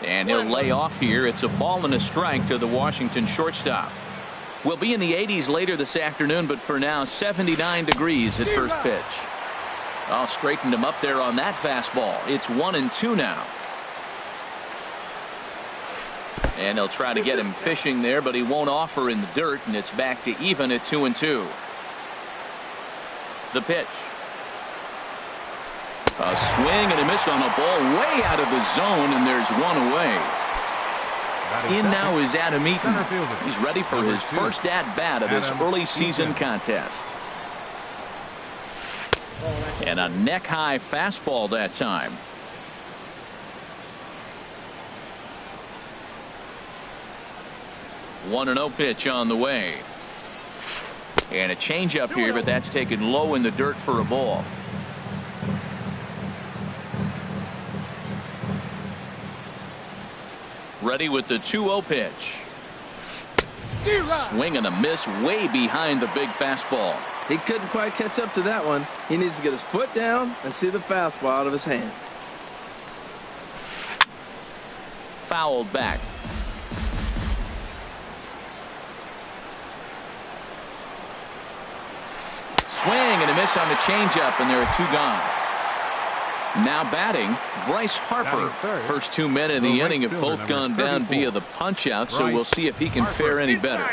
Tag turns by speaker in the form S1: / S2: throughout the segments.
S1: And he'll lay off here. It's a ball and a strike to the Washington shortstop. We'll be in the 80s later this afternoon, but for now 79 degrees at first pitch. All straightened him up there on that fastball. It's 1-2 now. And they'll try to get him fishing there, but he won't offer in the dirt, and it's back to even at 2-2. The pitch. A swing and a miss on a ball way out of the zone, and there's one away. In now is Adam Eaton. He's ready for his first at-bat of this early season contest. And a neck-high fastball that time. One and 0 pitch on the way. And a changeup here, but that's taken low in the dirt for a ball. Ready with the 2-0 pitch. Swing and a miss way behind the big fastball.
S2: He couldn't quite catch up to that one. He needs to get his foot down and see the fastball out of his hand.
S1: Fouled back. Swing and a miss on the changeup, and there are 2 gone. Now batting, Bryce Harper. First 2 men in the inning have both gone down via the punch-out, so we'll see if he can fare any better.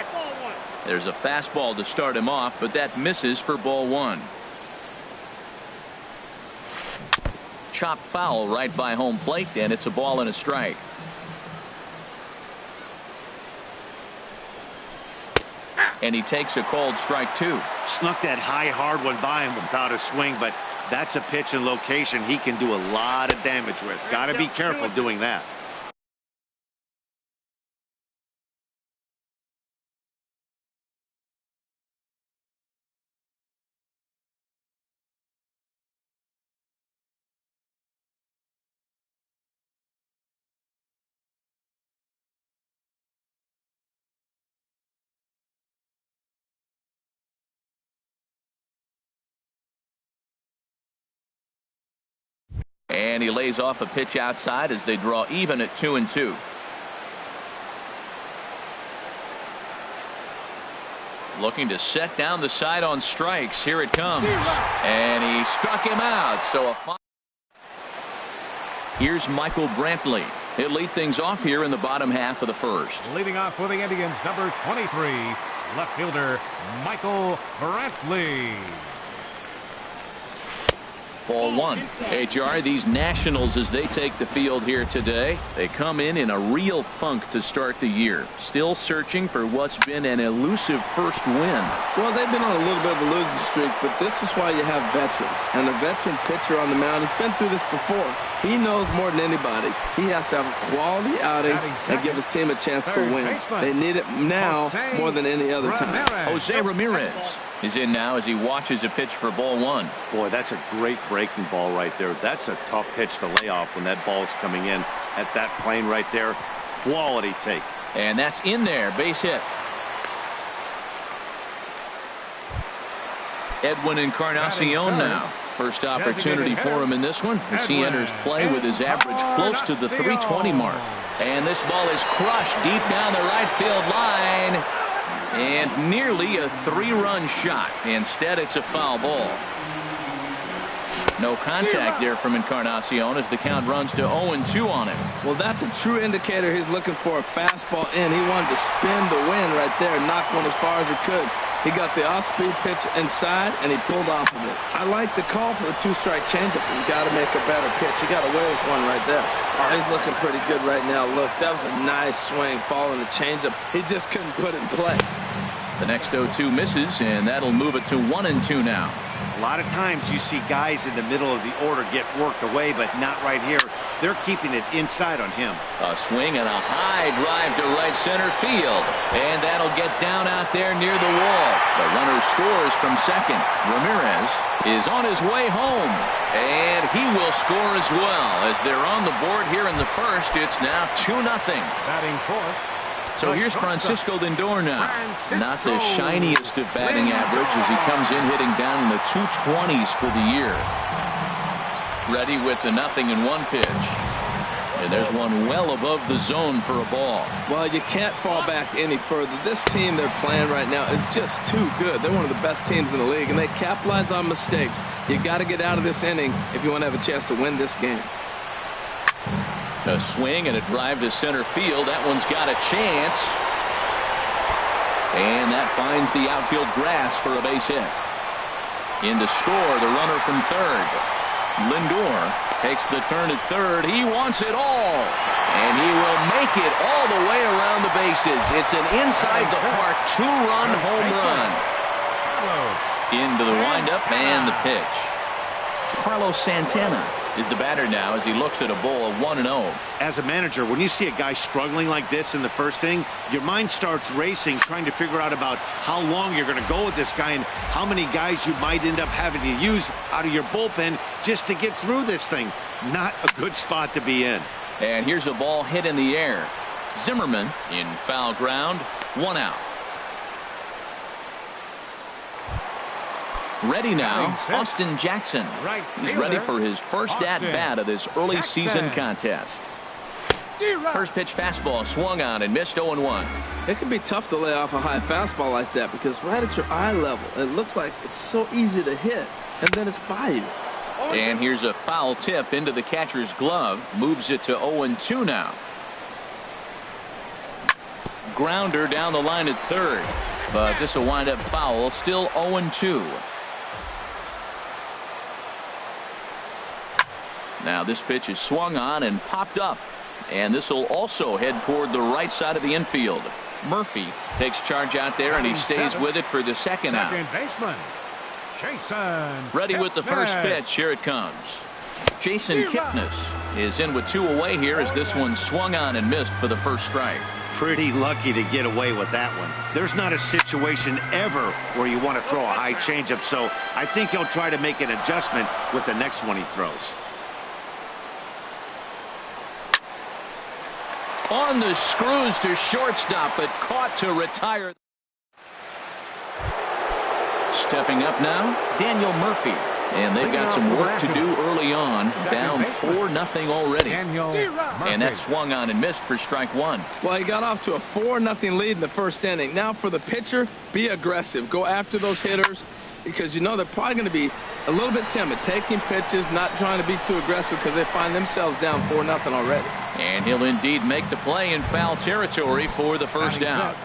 S1: There's a fastball to start him off, but that misses for ball 1. Chop foul right by home plate, and it's a ball and a strike. And he takes a called strike 2.
S3: Snuck that high hard one by him without a swing, but that's a pitch and location he can do a lot of damage with. Got to be careful doing that.
S1: And he lays off a pitch outside as they draw even at 2-2. Looking to set down the side on strikes. Here it comes. And he struck him out. So here's Michael Brantley. He'll lead things off here in the bottom half of the first.
S4: Leading off for the Indians, number 23, left fielder Michael Brantley.
S1: Ball 1. Hey, Jar, these Nationals, as they take the field here today, they come in a real funk to start the year. Still searching for what's been an elusive first win.
S2: Well, they've been on a little bit of a losing streak, but this is why you have veterans. And a veteran pitcher on the mound has been through this before. He knows more than anybody. He has to have a quality outing and give his team a chance to win. They need it now more than any other time.
S1: Jose Ramirez is in now as he watches a pitch for ball 1.
S3: Boy, that's a great breaking ball right there. That's a tough pitch to lay off when that ball's coming in at that plane right there. Quality take.
S1: And that's in there. Base hit. Edwin Encarnacion now. First opportunity for him in this one as he enters play with his average close to the 320 mark. And this ball is crushed deep down the right field line. And nearly a 3-run shot. Instead, it's a foul ball. No contact there from Encarnacion as the count runs to 0-2 on him.
S2: Well, that's a true indicator he's looking for a fastball in. He wanted to spin the wind right there and knock one as far as he could. He got the off-speed pitch inside, and he pulled off of it. I like the call for the 2-strike changeup. You got to make a better pitch. He got away with one right there. Oh, he's looking pretty good right now. Look, that was a nice swing, following the changeup. He just couldn't put it in play.
S1: The next 0-2 misses, and that'll move it to 1-2 now.
S3: A lot of times you see guys in the middle of the order get worked away, but not right here. They're keeping it inside on him.
S1: A swing and a high drive to right center field. And that'll get down out there near the wall. The runner scores from second. Ramirez is on his way home. And he will score as well. As they're on the board here in the first, it's now 2-0.
S4: Batting fourth.
S1: So here's Francisco Lindor now. Not the shiniest of batting average as he comes in hitting down in the 220s for the year. Ready with the 0-1 pitch. And there's one well above the zone for a ball.
S2: Well, you can't fall back any further. This team they're playing right now is just too good. They're one of the best teams in the league, and they capitalize on mistakes. You got to get out of this inning if you want to have a chance to win this game.
S1: A swing and a drive to center field. That one's got a chance. And that finds the outfield grass for a base hit. In to score, the runner from third. Lindor takes the turn at third. He wants it all. And he will make it all the way around the bases. It's an inside the park two-run home run. Into the windup and the pitch. Carlos Santana is the batter now as he looks at a ball of 1-0.
S3: As a manager, when you see a guy struggling like this in the first inning, your mind starts racing, trying to figure out about how long you're going to go with this guy and how many guys you might end up having to use out of your bullpen just to get through this thing. Not a good spot to be in.
S1: And here's a ball hit in the air. Zimmerman in foul ground, 1 out. Ready now, Austin Jackson. He's ready for his first at-bat of this early season contest. First pitch fastball swung on and missed 0-1.
S2: It can be tough to lay off a high fastball like that because right at your eye level, it looks like it's so easy to hit, and then it's by you.
S1: And here's a foul tip into the catcher's glove. Moves it to 0-2 now. Grounder down the line at third. But this will wind up foul. Still 0-2. Now this pitch is swung on and popped up. And this will also head toward the right side of the infield. Murphy takes charge out there and he stays with it for the second out.
S4: Baseman, Jason
S1: Ready with the first pitch. Here it comes. Jason Kipnis is in with 2 away here as this one swung on and missed for the first strike.
S3: Pretty lucky to get away with that one. There's not a situation ever where you want to throw a high changeup, so I think he'll try to make an adjustment with the next one he throws.
S1: On the screws to shortstop, but caught to retire. Stepping up now, Daniel Murphy. And they've got some work to do early on. Down 4-0 already. And that swung on and missed for strike one.
S2: Well, he got off to a 4-0 lead in the first inning. Now for the pitcher, be aggressive. Go after those hitters because you know they're probably going to be a little bit timid. Taking pitches, not trying to be too aggressive because they find themselves down 4-0 already.
S1: And he'll indeed make the play in foul territory for the first out.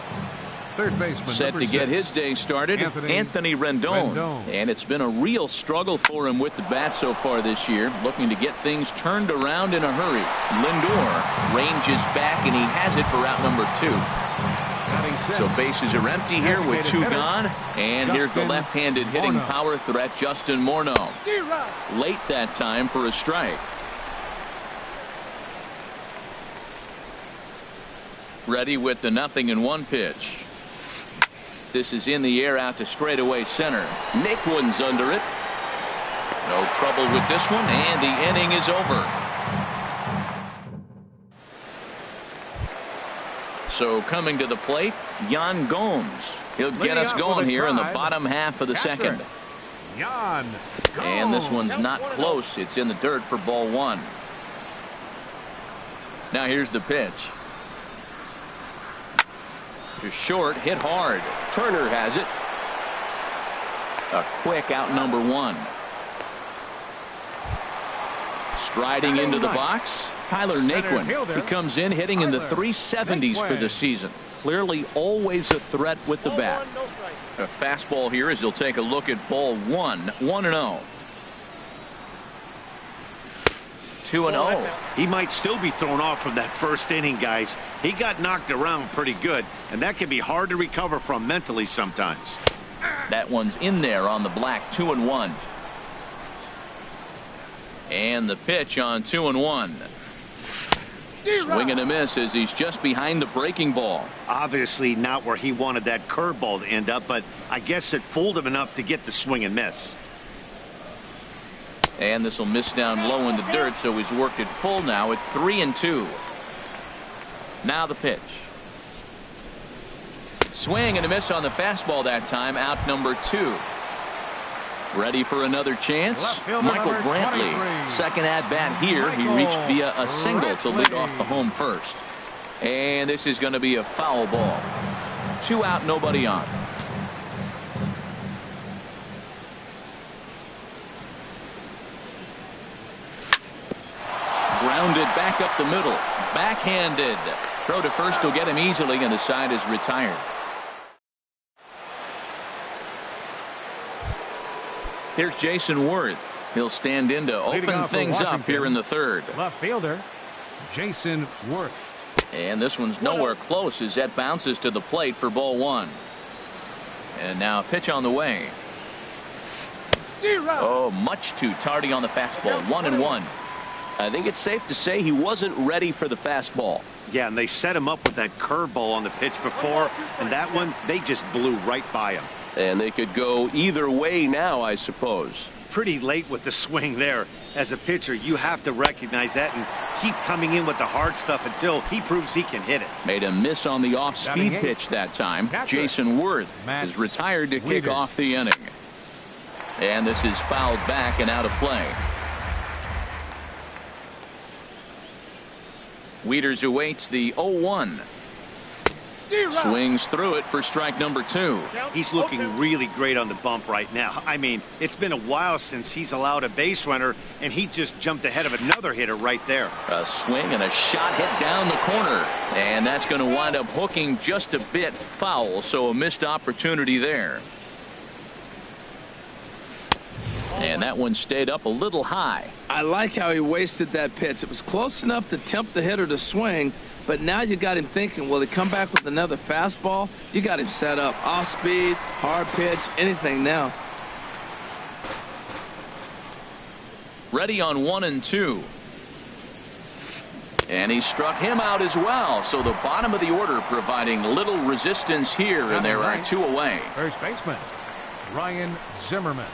S4: Third baseman,
S1: set to get his day started, Anthony Rendon. And it's been a real struggle for him with the bat so far this year, looking to get things turned around in a hurry. Lindor ranges back, and he has it for out number 2. So bases are empty here with 2 gone. And here's the left-handed hitting power threat, Justin Morneau. Late that time for a strike. Ready with the 0-1 pitch. This is in the air out to straightaway center. Naquin's under it. No trouble with this one, and the inning is over. So coming to the plate, Yan Gomes. He'll get us going here in the bottom half of the second. And this one's not close. It's in the dirt for ball 1. Now here's the pitch. To short, hit hard. Turner has it. A quick out number 1. Striding into the box, Tyler Naquin. He comes in hitting in the 370s for the season. Clearly always a threat with the bat. A fastball here as he'll take a look at ball 1. 1-0. 2-0.
S3: He might still be thrown off from that first inning, guys. He got knocked around pretty good, and that can be hard to recover from mentally sometimes.
S1: That one's in there on the black. 2-1. And the pitch on 2-1. Swing and a miss as he's just behind the breaking ball.
S3: Obviously not where he wanted that curveball to end up, but I guess it fooled him enough to get the swing and miss.
S1: And this will miss down low in the dirt, so he's worked it full now at 3-2. Now the pitch. Swing and a miss on the fastball that time, out number 2. Ready for another chance?
S4: Left fielder
S1: Michael
S4: number
S1: Brantley.
S4: 23.
S1: Second at-bat here. He reached via a single to lead off the home first. And this is going to be a foul ball. 2 out, nobody on. Grounded back up the middle. Backhanded. Throw to first will get him easily, and the side is retired. Here's Jason Worth. He'll stand in to open things up here in the third.
S4: Left fielder, Jason Worth.
S1: And this one's nowhere close as that bounces to the plate for ball 1. And now a pitch on the way. Oh, much too tardy on the fastball. 1-1.
S5: I think it's safe to say he wasn't ready for the fastball.
S3: Yeah, and they set him up with that curveball on the pitch before, and that one, they just blew right by him.
S5: And they could go either way now, I suppose.
S3: Pretty late with the swing there. As a pitcher, you have to recognize that and keep coming in with the hard stuff until he proves he can hit it.
S1: Made a miss on the off-speed pitch that time. Jason Worth is retired to kick off the inning. And this is fouled back and out of play. Wieters awaits the 0-1. Swings through it for strike number 2.
S3: He's looking really great on the bump right now. I mean, it's been a while since he's allowed a base runner, and he just jumped ahead of another hitter right there.
S1: A swing and a shot hit down the corner. And that's going to wind up hooking just a bit foul, so a missed opportunity there. And that one stayed up a little high.
S2: I like how he wasted that pitch. It was close enough to tempt the hitter to swing, but now you got him thinking, will he come back with another fastball? You got him set up. Off speed, hard pitch, anything now.
S1: Ready on 1-2. And he struck him out as well. So the bottom of the order providing little resistance here, and there are 2 away.
S4: First baseman, Ryan Zimmerman.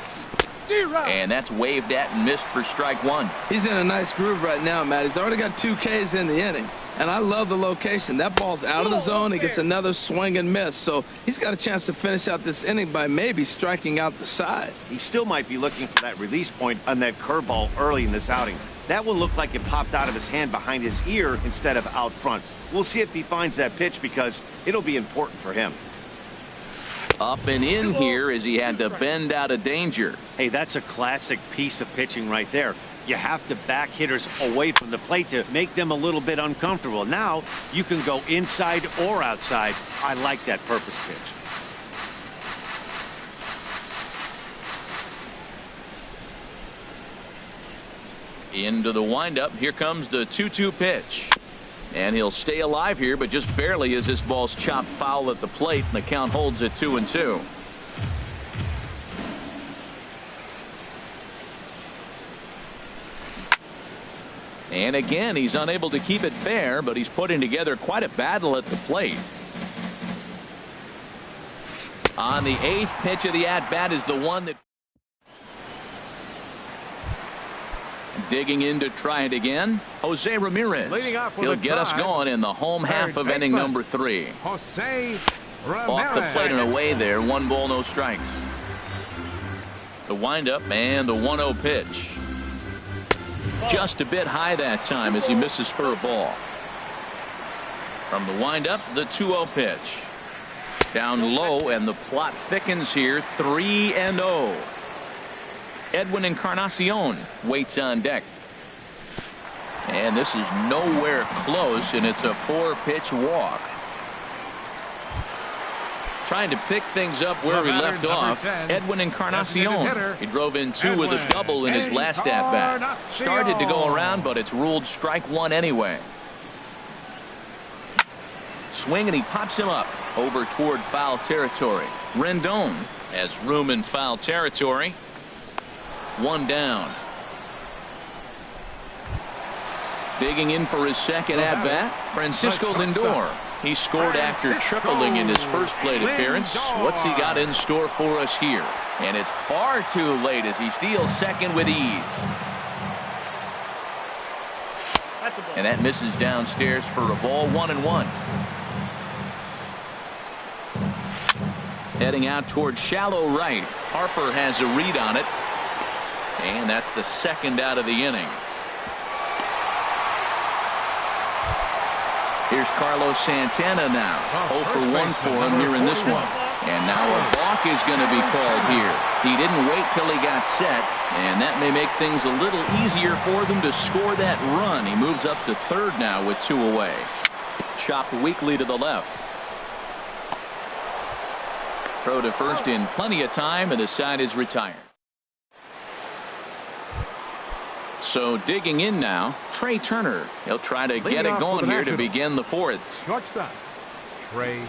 S1: And that's waved at and missed for strike 1.
S2: He's in a nice groove right now, Matt. He's already got 2 Ks in the inning. And I love the location. That ball's out of the zone. He gets another swing and miss. So he's got a chance to finish out this inning by maybe striking out the side.
S3: He still might be looking for that release point on that curveball early in this outing. That one looked like it popped out of his hand behind his ear instead of out front. We'll see if he finds that pitch because it'll be important for him.
S1: Up and in here as he had to bend out of danger.
S3: Hey, that's a classic piece of pitching right there. You have to back hitters away from the plate to make them a little bit uncomfortable. Now you can go inside or outside. I like that purpose pitch.
S1: Into the windup. Here comes the 2-2 pitch. And he'll stay alive here, but just barely as this ball's chopped foul at the plate, and the count holds at 2-2. And again, he's unable to keep it fair, but he's putting together quite a battle at the plate. On the 8th pitch of the at-bat is the one that digging in to try it again. Jose Ramirez. He'll get us going in the home half of inning number 3.
S4: Jose Ramirez.
S1: Off the plate and away there. 1 ball, no strikes. The windup and the 1-0 pitch. Just a bit high that time as he misses for a ball. From the windup, the 2-0 pitch. Down low, and the plot thickens here. 3-0. Edwin Encarnacion waits on deck. And this is nowhere close, and it's a 4-pitch walk. Trying to pick things up where he left off. Edwin Encarnacion. He drove in 2 with a double in his last at-bat. Started to go around, but it's ruled strike 1 anyway. Swing, and he pops him up over toward foul territory. Rendon has room in foul territory. 1 down. Digging in for his second at-bat, Francisco Lindor. He scored after tripling in his first plate appearance. What's he got in store for us here? And it's far too late as he steals second with ease. And that misses downstairs for a ball. 1-1. Heading out towards shallow right. Harper has a read on it. And that's the second out of the inning. Here's Carlos Santana now. 0 for 1 for him here in this one. And now a balk is going to be called here. He didn't wait till he got set, and that may make things a little easier for them to score that run. He moves up to third now with 2 away. Chopped weakly to the left. Throw to first in plenty of time, and the side is retired. So digging in now, Trey Turner. He'll try to get it going here to begin the fourth.
S4: Shortstop, Trey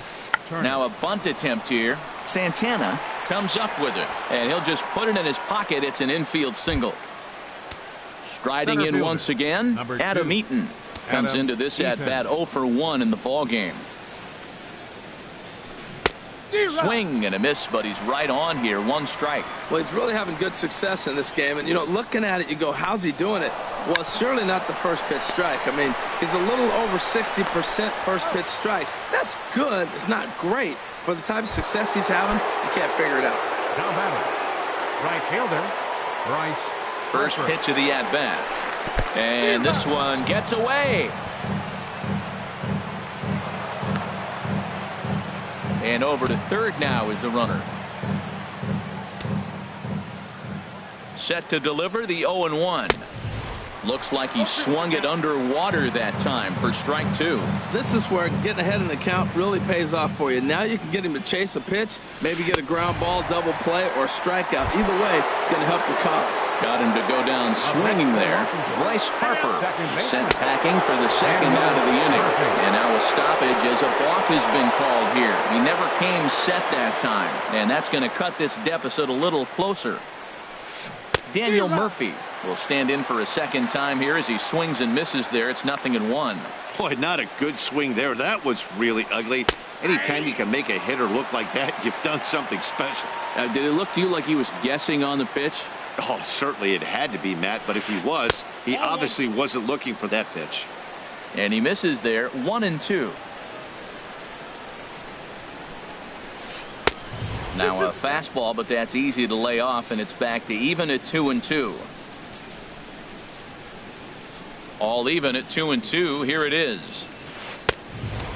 S4: Turner.
S1: Now a bunt attempt here. Santana comes up with it, and he'll just put it in his pocket. It's an infield single. Striding in once again, Adam Eaton comes into this at-bat 0 for 1 in the ball game. Swing and a miss, but he's right on here. 1 strike.
S2: Well, he's really having good success in this game. And, you know, looking at it, you go, how's he doing it? Well, it's surely not the first pitch strike. I mean, he's a little over 60% first pitch strikes. That's good. It's not great. For the type of success he's having, you can't figure it out.
S4: Now batting, right fielder, Bryce.
S1: First
S4: Harper.
S1: pitch of the at-bat. And this one gets away. And over to third now is the runner. Set to deliver the 0-1. Looks like he swung it underwater that time for strike 2.
S2: This is where getting ahead in the count really pays off for you. Now you can get him to chase a pitch, maybe get a ground ball, double play, or strikeout. Either way, it's going to help your cause.
S1: Got him to go down swinging there. Bryce Harper sent packing for the second out of the inning. And now a stoppage as a balk has been called here. He never came set that time. And that's going to cut this deficit a little closer. Daniel Murphy will stand in for a second time here as he swings and misses there. It's 0-1.
S3: Boy, not a good swing there. That was really ugly. Anytime you can make a hitter look like that, you've done something special.
S1: Did it look to you like he was guessing on the pitch?
S3: Oh, certainly it had to be, Matt, but if he was, he obviously wasn't looking for that pitch.
S1: And he misses there. 1-2. Now a fastball, but that's easy to lay off, and it's back to even at 2-2. All even at 2-2. Here it is.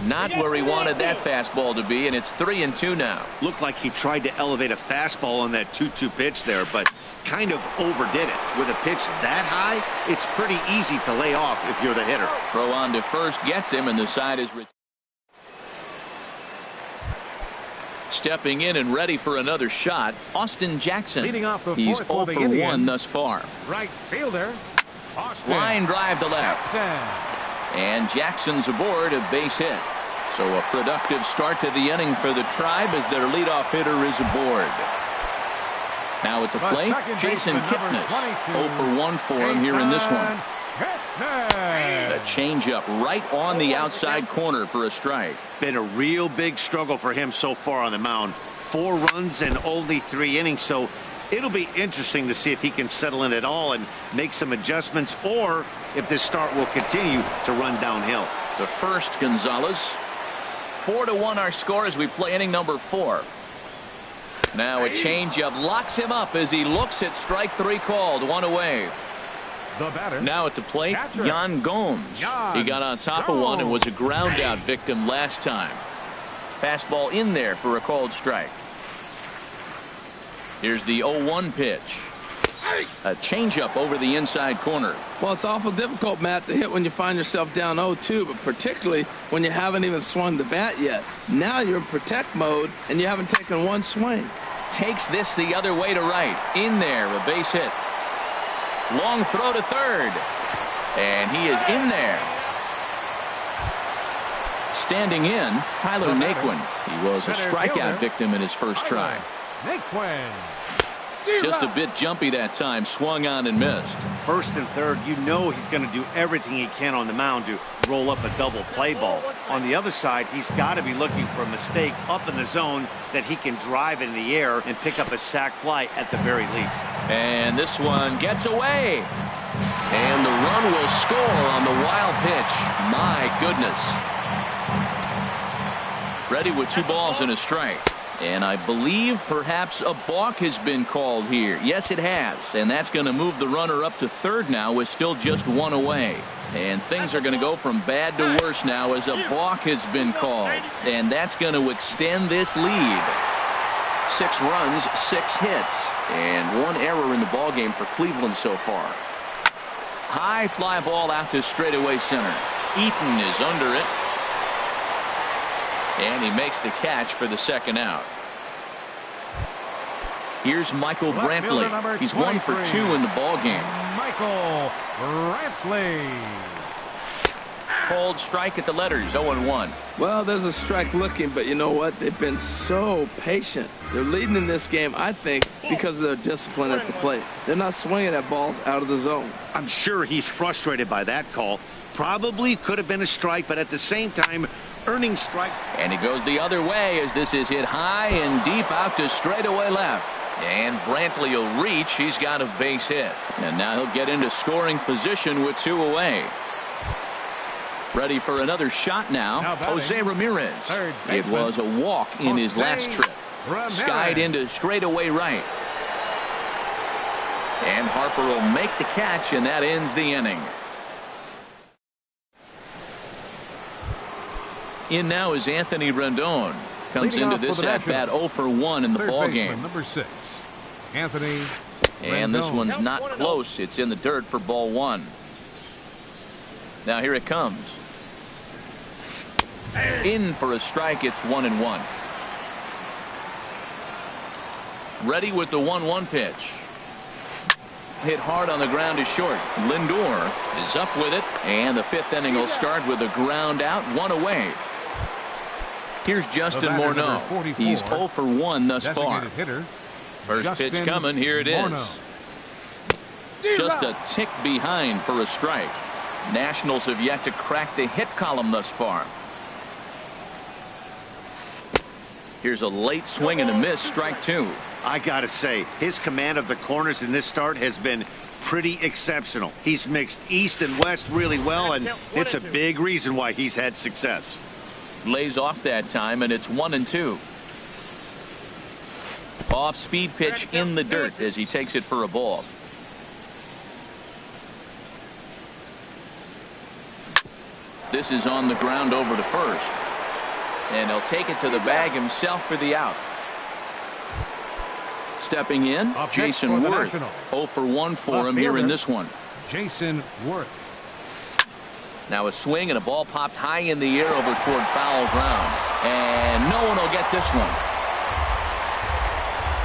S1: Not where he wanted that fastball to be, and it's 3-2 now.
S3: Looked like he tried to elevate a fastball on that 2-2 pitch there, but kind of overdid it. With a pitch that high, it's pretty easy to lay off if you're the hitter.
S1: Throw on to first gets him, and the side is stepping in and ready for another shot. Austin Jackson.
S4: Leading off the
S1: He's
S4: fourth
S1: 0 for 1 thus far.
S4: Right fielder, Austin.
S1: Line drive to left.
S4: Jackson.
S1: And Jackson's aboard, a base hit. So a productive start to the inning for the Tribe as their leadoff hitter is aboard. Now at the plate, Jason Kipnis. 0 for 1 for him here in this one. A changeup right on the outside corner for a strike.
S3: Been a real big struggle for him so far on the mound. 4 runs and only 3 innings, so it'll be interesting to see if he can settle in at all and make some adjustments, or if this start will continue to run downhill.
S1: To first, Gonzalez. 4-1 our score as we play inning number 4. Now a changeup locks him up as he looks at strike 3 called. 1 away.
S4: The batter.
S1: Now at the plate, Yan Gomes. He got on top of one and was a ground out victim last time. Fastball in there for a called strike. Here's the 0-1 pitch. A changeup over the inside corner.
S2: Well, it's awful difficult, Matt, to hit when you find yourself down 0-2, but particularly when you haven't even swung the bat yet. Now you're in protect mode, and you haven't taken one swing.
S1: Takes this the other way to right. In there, a base hit. Long throw to third. And he is in there. Standing in, Tyler Naquin. He was a strikeout victim in his first try.
S4: Naquin.
S1: Just a bit jumpy that time. Swung on and missed.
S3: First and third, you know he's going to do everything he can on the mound to roll up a double play ball. On the other side, he's got to be looking for a mistake up in the zone that he can drive in the air and pick up a sac fly at the very least.
S1: And this one gets away. And the run will score on the wild pitch. My goodness. Ready with 2 balls and a strike. And I believe perhaps a balk has been called here. Yes, it has. And that's going to move the runner up to third now with still just one away. And things are going to go from bad to worse now as a balk has been called. And that's going to extend this lead.
S5: 6 runs, 6 hits, and 1 error in the ballgame for Cleveland so far.
S1: High fly ball out to straightaway center. Eaton is under it. And he makes the catch for the second out. Here's Michael Brantley. He's 1 for 2 in the ballgame.
S4: Michael Brantley.
S1: Called strike at the letters, 0-1.
S2: Well, there's a strike looking, but you know what? They've been so patient. They're leading in this game, I think, because of their discipline at the plate. They're not swinging at balls out of the zone.
S3: I'm sure he's frustrated by that call. Probably could have been a strike, but at the same time, earning strike.
S1: And he goes the other way as this is hit high and deep out to straightaway left. And Brantley will reach. He's got a base hit. And now he'll get into scoring position with 2 away. Ready for another shot now. Jose Ramirez. It was a walk in his last trip. Skied into straightaway right. And Harper will make the catch, and that ends the inning. In now is Anthony Rendon. Comes into this at bat 0 for 1 in the ballgame.
S4: Number 6, Anthony
S1: And this one's not close. It's in the dirt for ball 1. Now here it comes. In for a strike. It's 1-1. Ready with the 1-1 pitch. Hit hard on the ground is short. Lindor is up with it, and the 5th inning will start with a ground out, 1 away. Here's Justin Morneau. He's 0 for 1 thus far. First pitch coming. Here it is. Just a tick behind for a strike. Nationals have yet to crack the hit column thus far. Here's a late swing and a miss, strike 2.
S3: I gotta say, his command of the corners in this start has been pretty exceptional. He's mixed east and west really well, and it's a big reason why he's had success.
S1: Lays off that time, and it's 1-2. Off speed pitch in the dirt as he takes it for a ball. This is on the ground over to first. And he'll take it to the bag himself for the out. Stepping in, Jason Worth. 0 for 1 for him here in this one.
S4: Jason Worth.
S1: Now a swing and a ball popped high in the air over toward foul ground. And no one will get this one.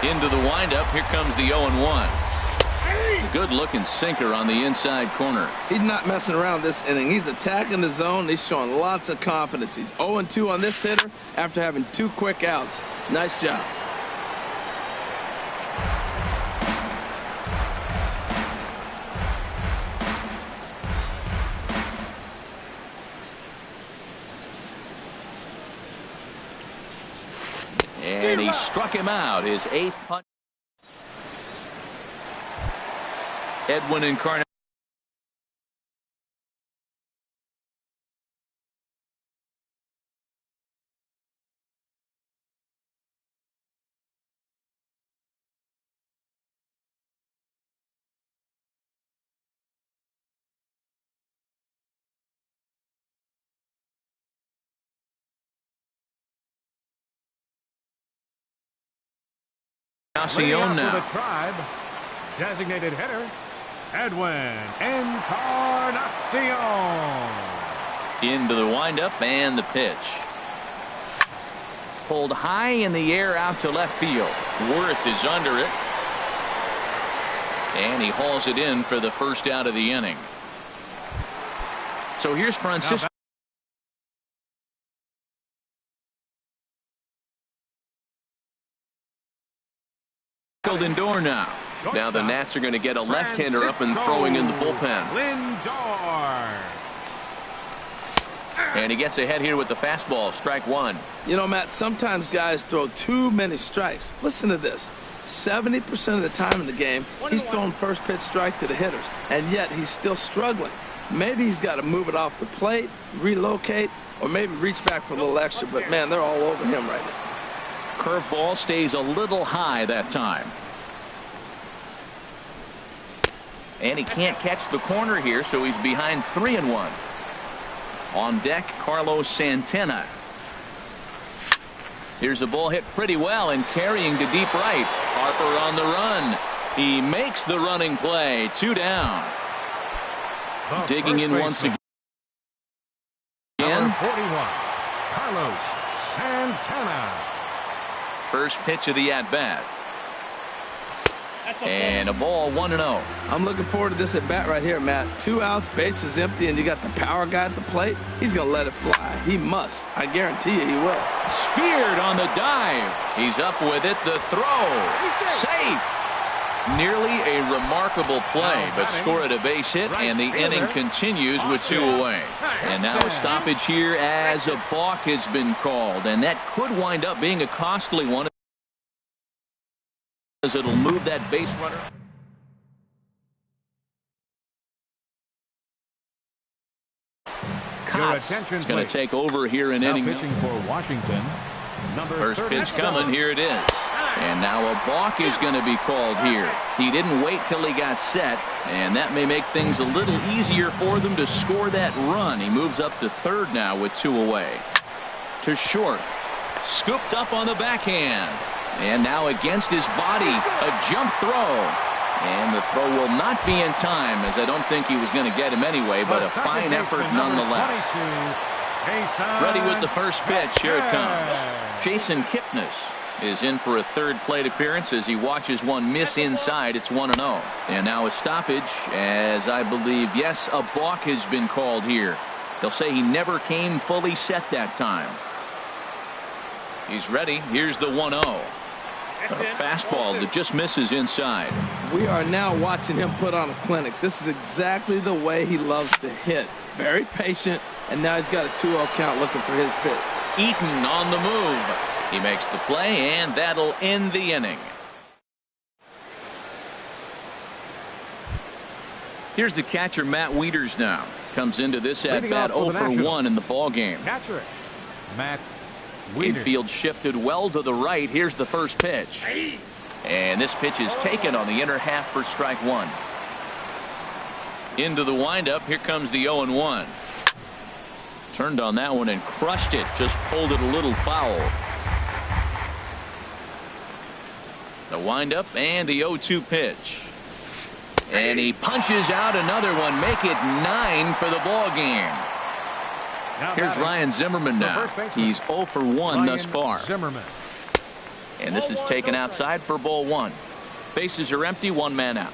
S1: Into the windup. Here comes the 0-1. Good looking sinker on the inside corner.
S2: He's not messing around this inning. He's attacking the zone. He's showing lots of confidence. He's 0-2 on this hitter after having 2 quick outs. Nice job.
S1: And he struck him out. His 8th punt. Edwin Encarnacion.
S4: Now. The Tribe, designated hitter, Edwin Encarnacion.
S1: Into the windup and the pitch. Pulled high in the air out to left field. Worth is under it. And he hauls it in for the first out of the inning. So here's Francisco. Lindor now. Now the Nats are going to get a left-hander up and throwing in the bullpen.
S4: Lindor.
S1: And he gets ahead here with the fastball. Strike 1.
S2: You know, Matt, sometimes guys throw too many strikes. Listen to this. 70% of the time in the game, he's throwing first pitch strike to the hitters, and yet he's still struggling. Maybe he's got to move it off the plate, relocate, or maybe reach back for a little extra, but man, they're all over him right now.
S1: Curveball stays a little high that time. And he can't catch the corner here, so he's behind 3-1. On deck, Carlos Santana. Here's a ball hit pretty well and carrying to deep right. Harper on the run. He makes the running play. 2 down. Digging in once again.
S4: Number 41, Carlos Santana.
S1: First pitch of the at-bat. And a ball, 1-0.
S2: I'm looking forward to this at bat right here, Matt. 2 outs, bases empty, and you got the power guy at the plate. He's going to let it fly. He must. I guarantee you he will.
S1: Speared on the dive. He's up with it. The throw. Safe. Nearly a remarkable play, but scored a base hit, and the inning continues with 2 away. And now a stoppage here as a balk has been called, and that could wind up being a costly one, as it'll move that base runner. Kotz is going to take over here in inning.
S4: Pitching for Washington.
S1: First pitch coming. Here it is. And now a balk is going to be called here. He didn't wait till he got set, and that may make things a little easier for them to score that run. He moves up to third now with 2 away. To short. Scooped up on the backhand. And now against his body, a jump throw. And the throw will not be in time, as I don't think he was going to get him anyway, but a fine effort nonetheless. Ready with the first pitch. Here it comes. Jason Kipnis is in for a third plate appearance as he watches one miss inside. It's 1-0. And now a stoppage, as I believe, yes, a balk has been called here. They'll say he never came fully set that time. He's ready. Here's the 1-0. A fastball that just misses inside.
S2: We are now watching him put on a clinic. This is exactly the way he loves to hit. Very patient, and now he's got a 2-0 count looking for his pitch.
S1: Eaton on the move. He makes the play, and that'll end the inning. Here's the catcher, Matt Wieters, now. Comes into this at-bat 0 for 1 in the ballgame.
S4: Catcher, Matt Wieters.
S1: Infield shifted well to the right. Here's the first pitch. And this pitch is taken on the inner half for strike 1. Into the windup. Here comes the 0-1. Turned on that one and crushed it. Just pulled it a little foul. The windup and the 0-2 pitch. And he punches out another one. Make it 9 for the ball game. Here's Ryan Zimmerman now. He's 0 for 1 thus far. And this is taken outside for ball 1. Bases are empty. 1 man out.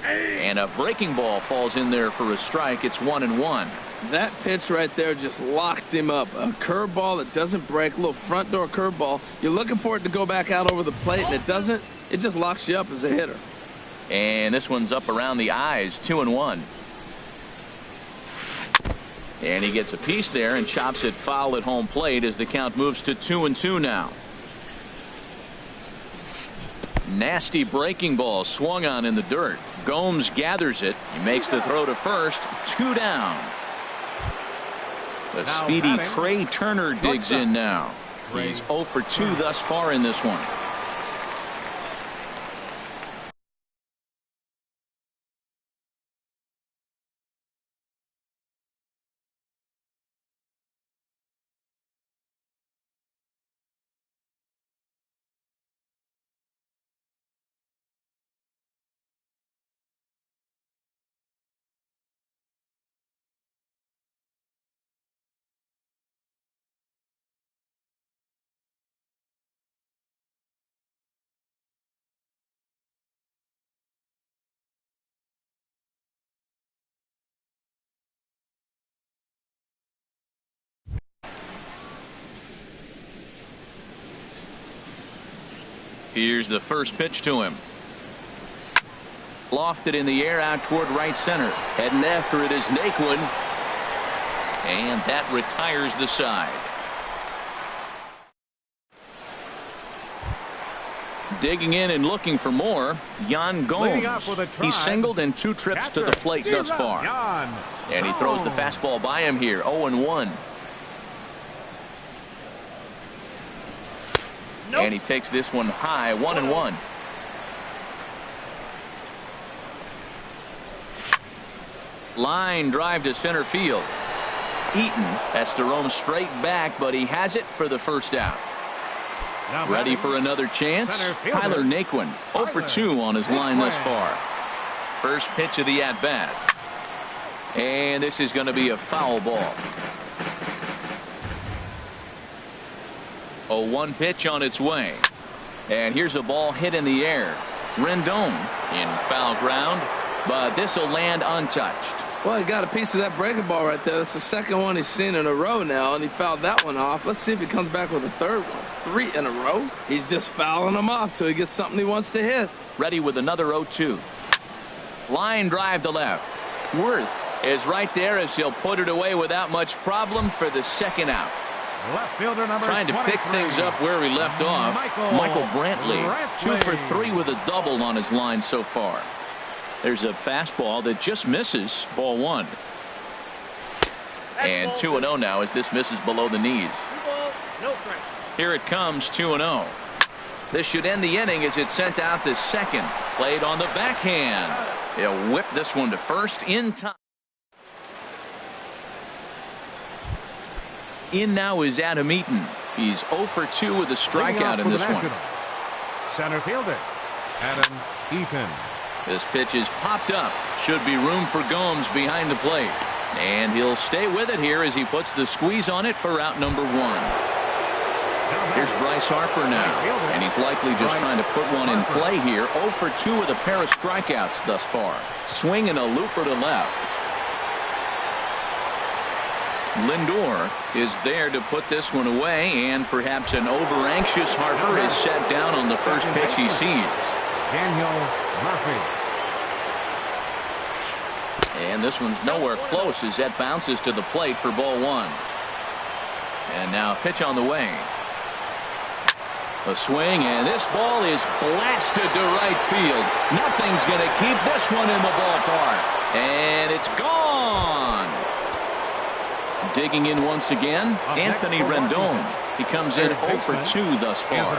S1: And a breaking ball falls in there for a strike. It's 1-1.
S2: That pitch right there just locked him up. A curveball that doesn't break, a little front door curveball. You're looking for it to go back out over the plate, and it doesn't. It just locks you up as a hitter.
S1: And this one's up around the eyes. 2-1. And he gets a piece there and chops it foul at home plate as the count moves to 2-2 now. Nasty breaking ball swung on in the dirt. Gomes gathers it. He makes the throw to first. 2 down. The speedy Trey Turner digs in now. He's 0 for 2 thus far in this one. Here's the first pitch to him. Lofted in the air out toward right center. Heading after it is Naquin. And that retires the side. Digging in and looking for more, Yan Gomes. He's singled in 2 trips to the plate thus far. And he throws the fastball by him here. 0-1. And he takes this one high, 1-1. Line drive to center field. Eaton has to roam straight back, but he has it for the first out. Ready for another chance? Tyler Naquin, 0 for 2 on his line thus far. First pitch of the at-bat. And this is going to be a foul ball. A 1 pitch on its way. And here's a ball hit in the air. Rendon in foul ground, but this will land untouched.
S2: Well, he got a piece of that breaking ball right there. That's the second one he's seen in a row now, and he fouled that one off. Let's see if he comes back with a third one. 3 in a row. He's just fouling them off till he gets something he wants to hit.
S1: Ready with another 0-2. Line drive to left. Worth is right there as he'll put it away without much problem for the second out.
S4: Left fielder number
S1: Trying to pick
S4: 23.
S1: things up where he left off. Michael Brantley, 2 for 3 with a double on his line so far. There's a fastball that just misses, ball 1. And 2-0 now as this misses below the knees.
S6: 2 balls, no strikes.
S1: Here it comes, 2-0. This should end the inning as it's sent out to second. Played on the backhand. He'll whip this one to first in time. In now is Adam Eaton. He's 0 for 2 with a strikeout in this one.
S4: Center fielder, Adam Eaton.
S1: This pitch is popped up. Should be room for Gomes behind the plate. And he'll stay with it here as he puts the squeeze on it for out number 1. Here's Bryce Harper now. And he's likely just trying to put one in play here. 0 for 2 with a pair of strikeouts thus far. Swinging a looper to left. Lindor is there to put this one away, and perhaps an over-anxious Harper is set down on the first pitch he sees.
S4: Daniel Murphy.
S1: And this one's nowhere close as that bounces to the plate for ball 1. And now pitch on the way. A swing, and this ball is blasted to right field. Nothing's going to keep this one in the ballpark. And it's gone. Digging in once again, Anthony Rendon. He comes in 0 for 2 thus far.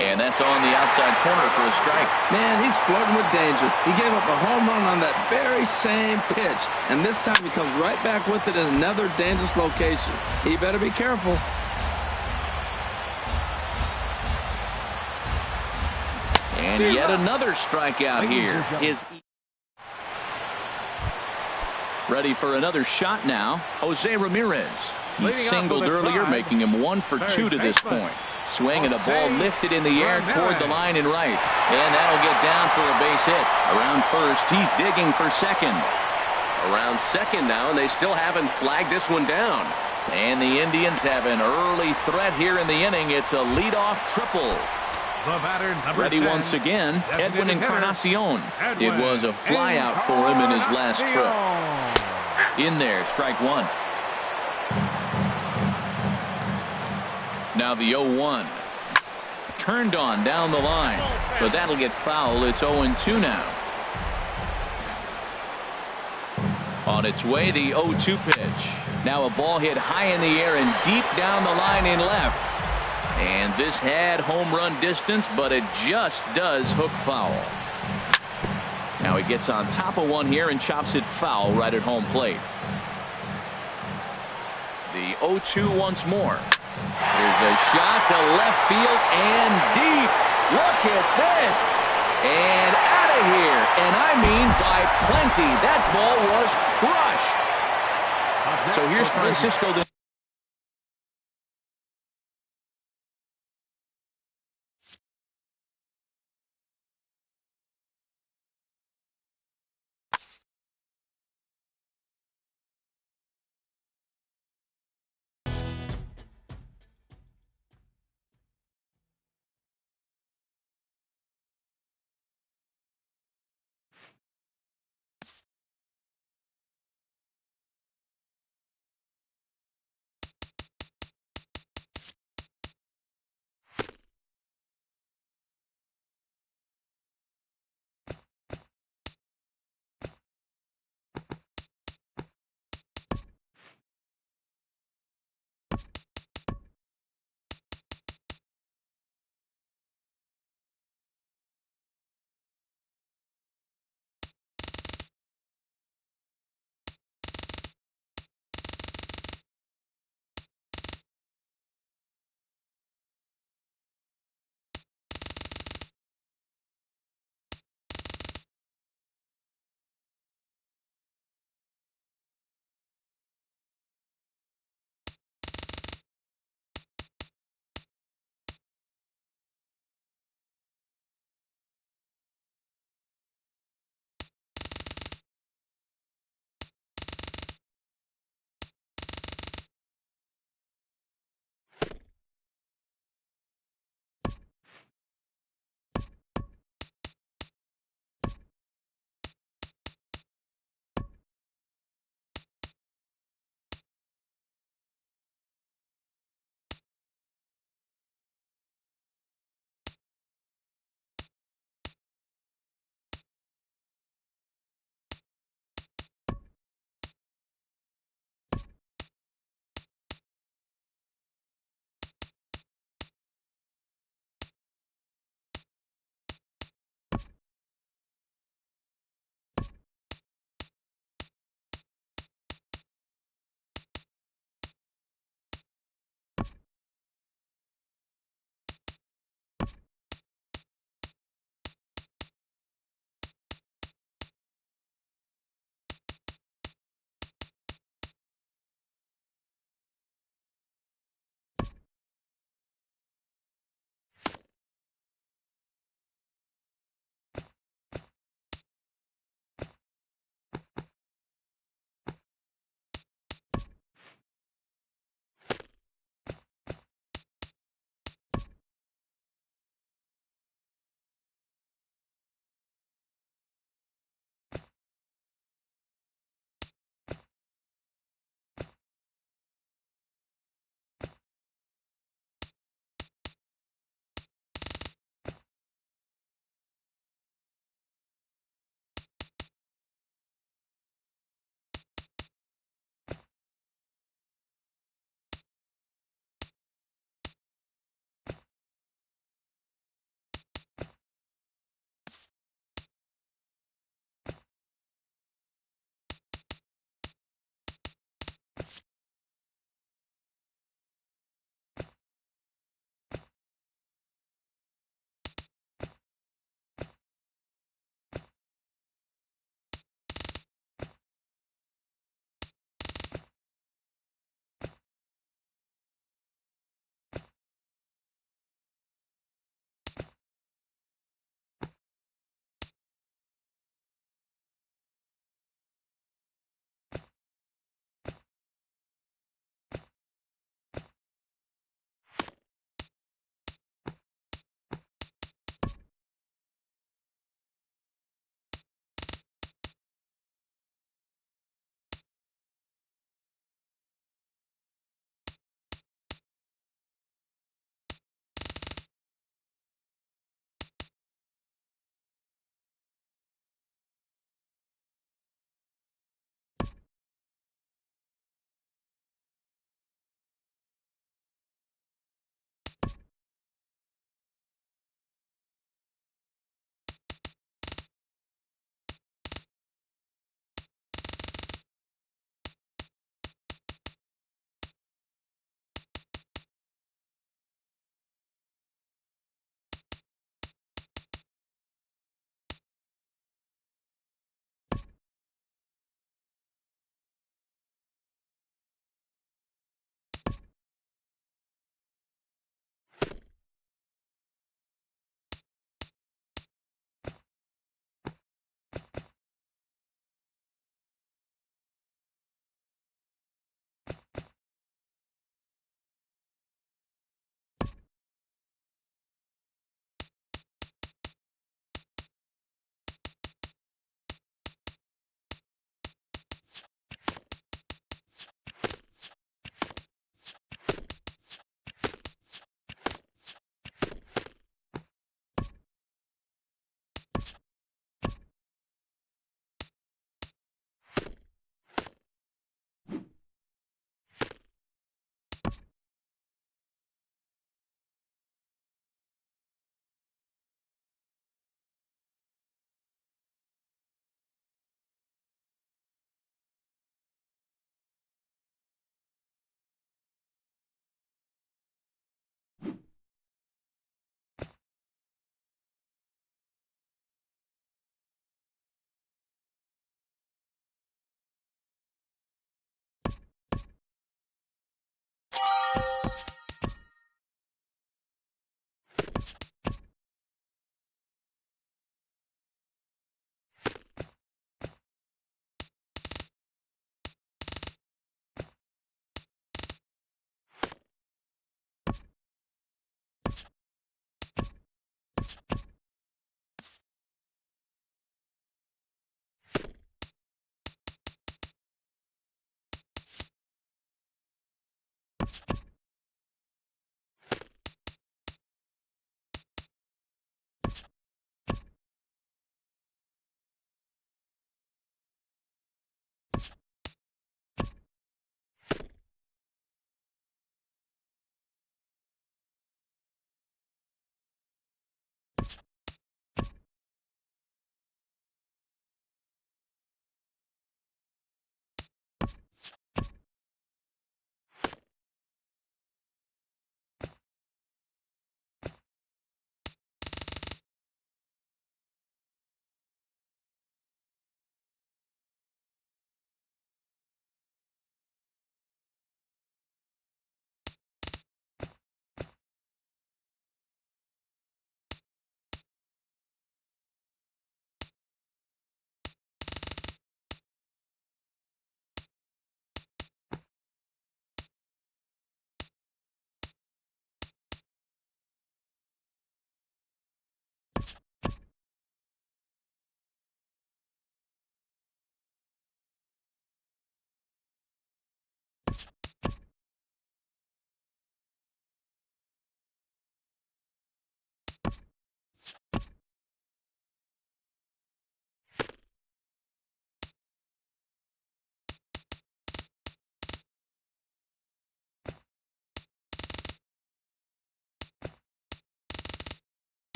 S1: And that's on the outside corner for a strike.
S2: Man, he's flirting with danger. He gave up a home run on that very same pitch, and this time he comes right back with it in another dangerous location. He better be careful.
S1: And yet another strikeout here. Ready for another shot now. Jose Ramirez. He singled earlier, making him 1 for 2 to this point. Swing and a ball lifted in the air toward the line and right. And that'll get down for a base hit. Around first, he's digging for second.
S5: Around second now, and they still haven't flagged this one down.
S1: And the Indians have an early threat here in the inning. It's a leadoff triple.
S4: The batter, number
S1: Ready
S4: 10,
S1: once again, Edwin Encarnacion. It was a flyout for him in his last trip. In there, strike 1. Now the 0-1. Turned on down the line, but that'll get foul. It's 0-2 now. On its way, the 0-2 pitch. Now a ball hit high in the air and deep down the line in left. And this had home run distance, but it just does hook foul. Now he gets on top of one here and chops it foul right at home plate. The 0-2 once more. Here's a shot to left field and deep. Look at this. And out of here. And I mean by plenty. That ball was crushed. So here's Francisco.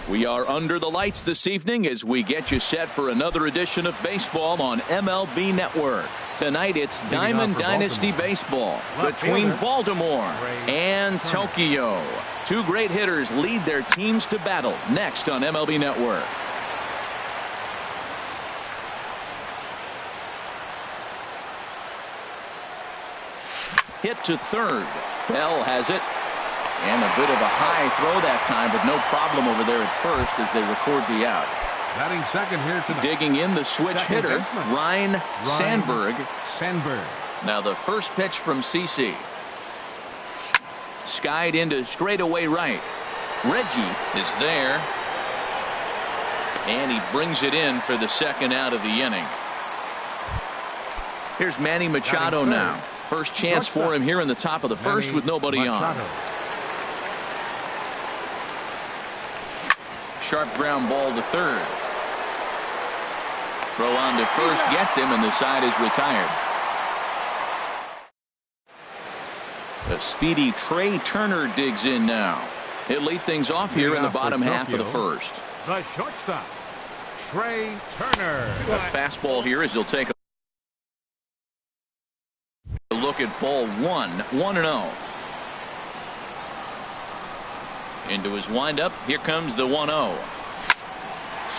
S1: We are under the lights this evening as we get you set for another edition of baseball on MLB Network. Tonight it's Diamond Dynasty Baseball between Baltimore and Tokyo. Two great hitters lead their teams to battle next on MLB Network. Hit to third. Bell has it. And a bit of a high throw that time, but no problem over there at first as they record the out.
S4: Batting second here tonight.
S1: Digging in the switch hitter, Ryan Sandberg. Now the first pitch from CC. Skied into straightaway right. Reggie is there. And he brings it in for the second out of the inning. Here's Manny Machado now. First chance for him here in the top of the first with nobody on. Sharp ground ball to third. Throw on to first gets him, and the side is retired. The speedy Trey Turner digs in now. He'll lead things off here in the bottom half of the first.
S4: The shortstop, Trey Turner.
S1: A fastball here as he'll take a look at ball one. 1-0. Into his windup. Here comes the 1-0.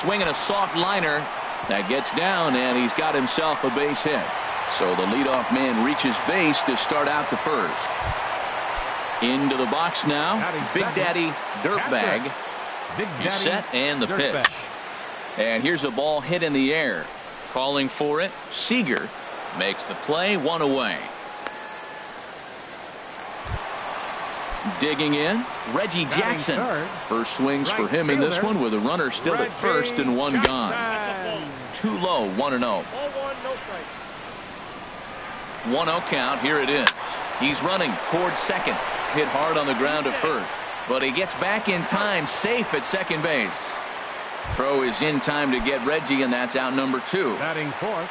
S1: Swinging a soft liner. That gets down, and he's got himself a base hit. So the leadoff man reaches base to start out the first. Into the box now. Big Daddy Dirtbag. He's set, and the pitch. And here's a ball hit in the air. Calling for it. Seager makes the play. One away. Digging in, Reggie Jackson. First swings for him in this one with a runner still at first and one gone. Too low, 1-0. 1-0 count, here it is. He's running towards second. Hit hard on the ground at first. But he gets back in time, safe at second base. Throw is in time to get Reggie, and that's out number 2.
S4: Batting fourth,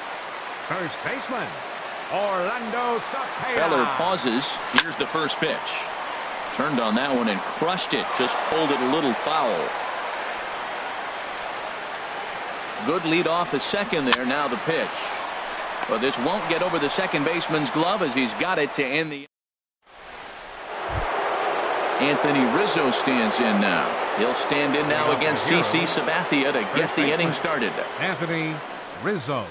S4: first baseman, Orlando Cepeda.
S1: Feller pauses. Here's the first pitch. Turned on that one and crushed it. Just pulled it a little foul. Good lead off the second there. Now the pitch. But this won't get over the second baseman's glove as he's got it to end the. Anthony Rizzo stands in now. He'll stand in now against CC Sabathia to get the inning started.
S4: Anthony Rizzo.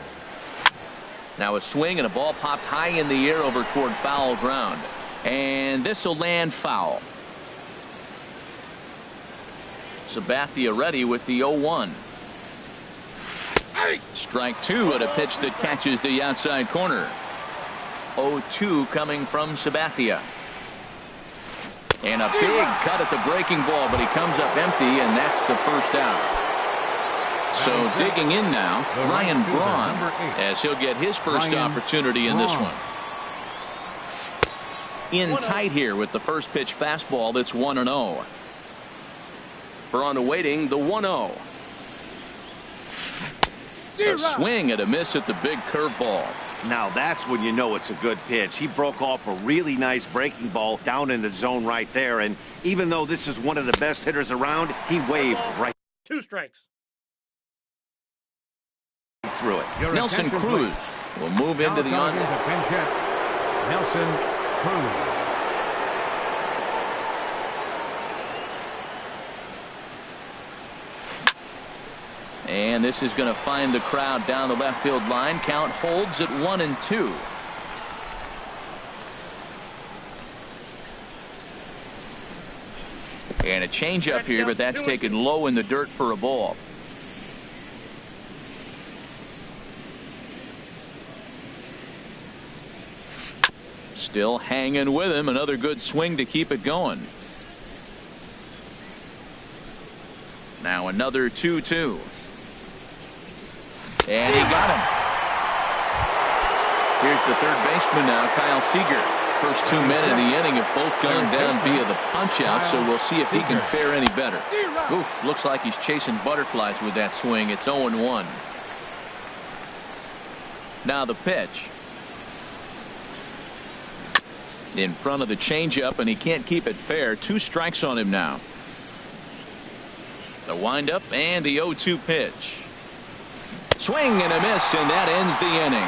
S1: Now a swing and a ball popped high in the air over toward foul ground. And this will land foul. Sabathia ready with the 0-1. Strike 2 at a pitch that catches the outside corner. 0-2 coming from Sabathia. And a big cut at the breaking ball, but he comes up empty, and that's the first out. So digging in now, Ryan Braun, as he'll get his first opportunity in this one. In tight here with the first pitch fastball. That's 1-0. Braun awaiting the 1-0. A swing and a miss at the big curveball.
S3: Now that's when you know it's a good pitch. He broke off a really nice breaking ball down in the zone right there, and even though this is one of the best hitters around, he waved right.
S6: 2 strikes.
S3: Through it.
S1: Nelson Cruz will move into the on.
S4: Nelson Cruz.
S1: And this is going to find the crowd down the left field line. Count holds at 1-2. And a changeup here, but that's taken low in the dirt for a ball. Still hanging with him. Another good swing to keep it going. Now another 2-2. And he got him. Here's the third baseman now, Kyle Seager. First 2 men in the inning have both gone down via the punch out, so we'll see if he can fare any better. Oof, looks like he's chasing butterflies with that swing. It's 0-1. Now the pitch. In front of the changeup, and he can't keep it fair. 2 strikes on him now. The windup and the 0-2 pitch. Swing and a miss, and that ends the inning.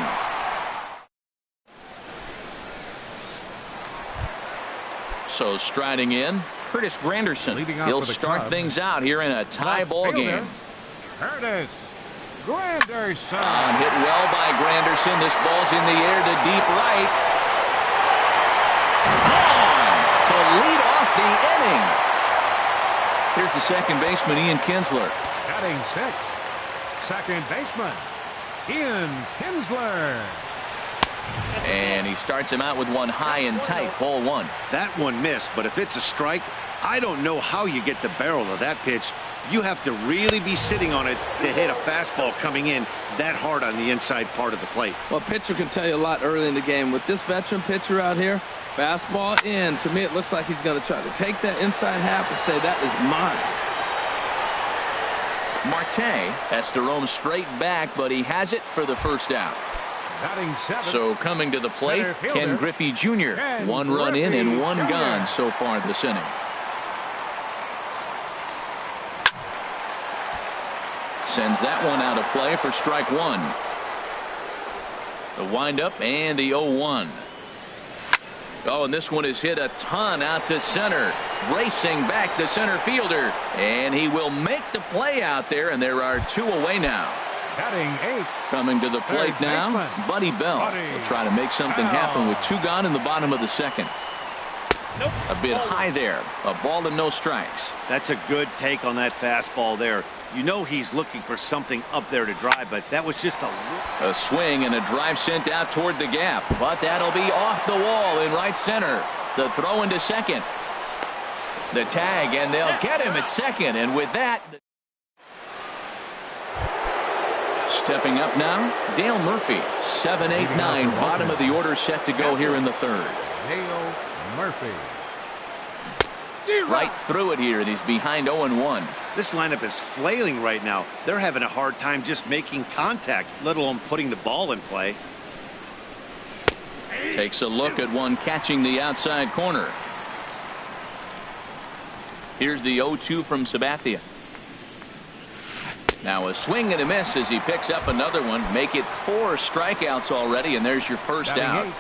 S1: So striding in, Curtis Granderson. He'll start things out here in a tie ball game.
S4: Curtis Granderson.
S1: Hit well by Granderson. This ball's in the air to deep right. Gone to lead off the inning. Here's the second baseman, Ian Kinsler.
S4: Batting sixth, second baseman, Ian Kinsler.
S1: And he starts him out with one high and tight, ball one.
S3: That one missed, but if it's a strike, I don't know how you get the barrel of that pitch. You have to really be sitting on it to hit a fastball coming in that hard on the inside part of the plate.
S2: Well, pitcher can tell you a lot early in the game. With this veteran pitcher out here, fastball in. To me, it looks like he's going to try to take that inside half and say, that is mine.
S1: Marte has to roam straight back, but he has it for the first out. So coming to the plate, Ken Griffey Jr. One run in and one gone so far this inning. Sends that one out of play for strike one. The windup and the 0-1. Oh, and this one is hit a ton out to center. Racing back the center fielder. And he will make the play out there, and there are two away now.
S4: Batting eighth.
S1: Coming to the plate now, Buddy Bell. Will try to make something happen with two gone in the bottom of the second. A bit high there. A ball and no strikes.
S3: That's a good take on that fastball there. You know he's looking for something up there to drive, but that was just a
S1: swing and a drive sent out toward the gap. But that'll be off the wall in right center. The throw into second. The tag, and they'll get him at second. And with that, stepping up now, Dale Murphy. 7-8-9, bottom of the order set to go here in the third.
S4: Dale Murphy.
S1: Right through it here, and he's behind 0-1.
S3: This lineup is flailing right now. They're having a hard time just making contact, let alone putting the ball in play.
S1: Takes a look at one catching the outside corner. Here's the 0-2 from Sabathia. Now a swing and a miss as he picks up another one. Make it 4 strikeouts already, and there's your first out.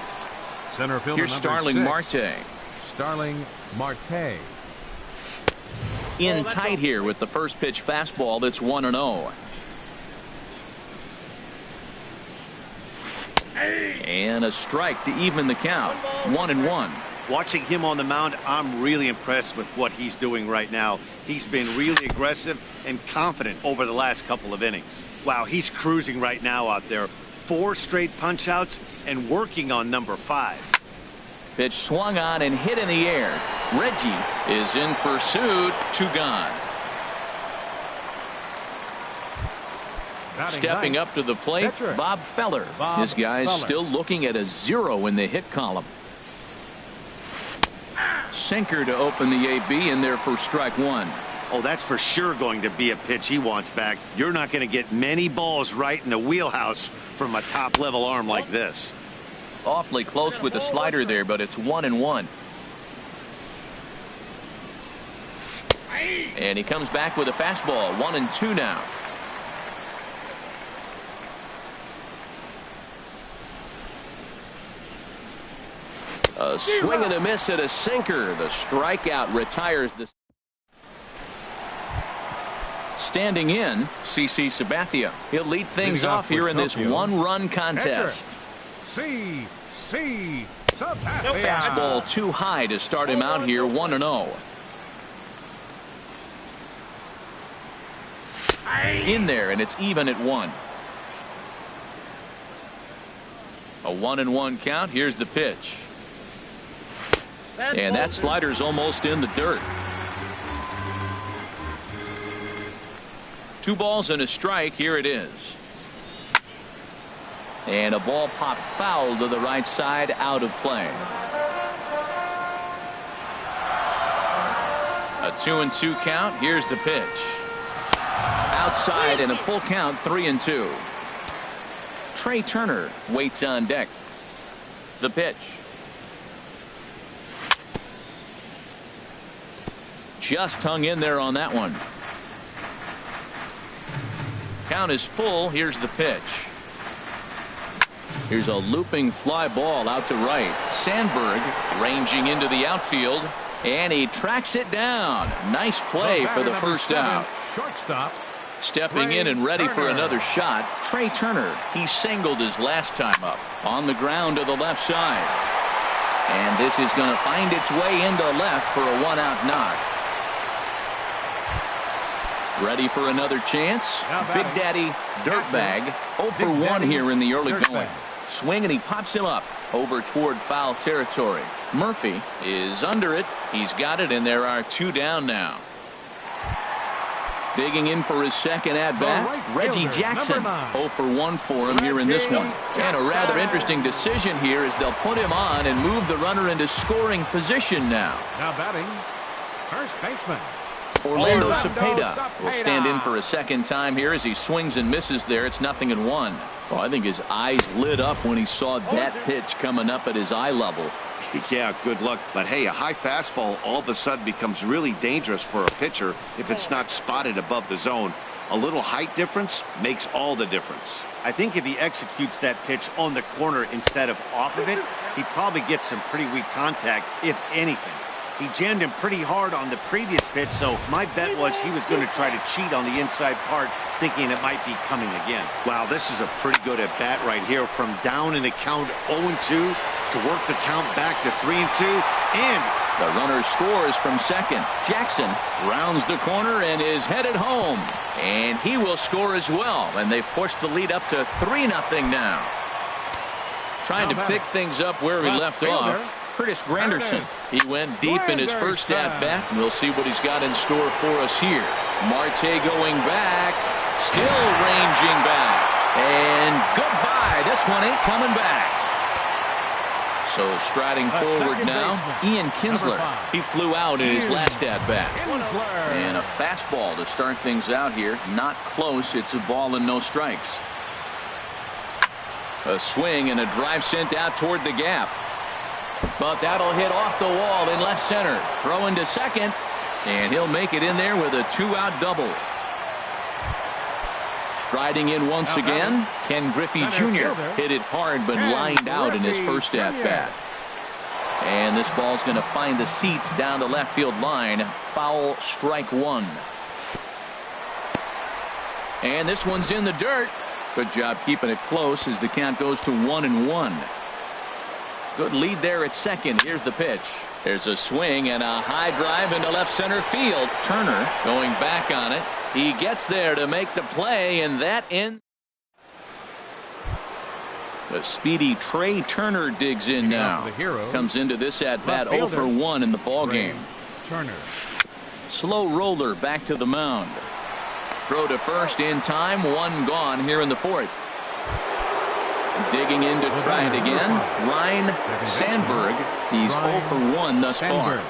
S4: Center fielder
S1: Here's Starling
S4: 6.
S1: Marte.
S4: Starling Marte.
S1: In tight here with the first pitch fastball that's 1-0. And a strike to even the count. 1-1.
S3: Watching him on the mound, I'm really impressed with what he's doing right now. He's been really aggressive and confident over the last couple of innings. Wow, he's cruising right now out there. 4 straight punch outs and working on number 5.
S1: Pitch swung on and hit in the air. Reggie is in pursuit. 2 gone. Stepping up to the plate, Bob Feller. This guy's still looking at a 0 in the hit column. Sinker to open the AB in there for strike 1.
S3: Oh, that's for sure going to be a pitch he wants back. You're not going to get many balls right in the wheelhouse from a top-level arm like this.
S1: Awfully close with the slider there, but it's 1-1. And he comes back with a fastball. 1-2 now. A swing and a miss at a sinker. The strikeout retires the. Standing in, CC Sabathia. He'll lead things off here in this 1-run contest.
S4: CC Sabathia.
S1: Fastball too high to start him out here. 1-0. In there, and it's even at 1. A 1-1 count. Here's the pitch. And that slider's almost in the dirt. 2 balls and a strike. Here it is. And a ball popped foul to the right side, out of play. A 2-2 count. Here's the pitch. Outside and a full count. 3-2. Trey Turner waits on deck. The pitch. Just hung in there on that one. Count is full. Here's the pitch. Here's a looping fly ball out to right. Sandberg ranging into the outfield, and he tracks it down. Nice play for the first out.
S4: Shortstop.
S1: Stepping in and ready for another shot, Trey Turner. He singled his last time up. On the ground to the left side. And this is going to find its way into left for a one-out knock. Ready for another chance. Big Daddy Dirtbag 0 for 1 here in the early going. Swing, and he pops him up over toward foul territory. Murphy is under it. He's got it, and there are 2 down now. Digging in for his second at-bat, Reggie Jackson. 0 for 1 for him here in this one. And a rather interesting decision here as they'll put him on and move the runner into scoring position now.
S4: Now batting, first baseman.
S1: Orlando Cepeda will stand in for a second time here as he swings and misses there. It's 0-1. Well, I think his eyes lit up when he saw that pitch coming up at his eye level.
S3: Yeah, good luck. But hey, a high fastball all of a sudden becomes really dangerous for a pitcher if it's not spotted above the zone. A little height difference makes all the difference.
S6: I think if he executes that pitch on the corner instead of off of it, he probably gets some pretty weak contact, if anything. He jammed him pretty hard on the previous pitch, so my bet was he was going to try to cheat on the inside part, thinking it might be coming again.
S3: Wow, this is a pretty good at-bat right here. From down in the count 0-2 to work the count back to 3-2, and
S1: the runner scores from second. Jackson rounds the corner and is headed home, and he will score as well, and they've pushed the lead up to 3-0 now. Trying to pick things up where he left off. Curtis Granderson. He went deep in his first at-bat, and we'll see what he's got in store for us here. Marte going back, still ranging back, and goodbye. This one ain't coming back. So striding forward now, Ian Kinsler. He flew out in his last at-bat. And a fastball to start things out here. Not close. It's a ball and no strikes. A swing and a drive sent out toward the gap. But that'll hit off the wall in left center. Throwing to second, and he'll make it in there with a 2-out double. Striding in once again, Ken Griffey Jr. hit it hard but lined out in his first at-bat. And this ball's going to find the seats down the left field line. Foul, strike 1. And this one's in the dirt. Good job keeping it close as the count goes to 1-1. Good lead there at second. Here's the pitch. There's a swing and a high drive into left center field. Turner going back on it. He gets there to make the play, and that ends. The speedy Trey Turner digs in now. Comes into this at bat 0 for 1 in the ball game.
S4: Turner.
S1: Slow roller back to the mound. Throw to first in time. 1 gone here in the 4th. Digging in to try it again. Ryan Sandberg. He's 0 for 1 thus far.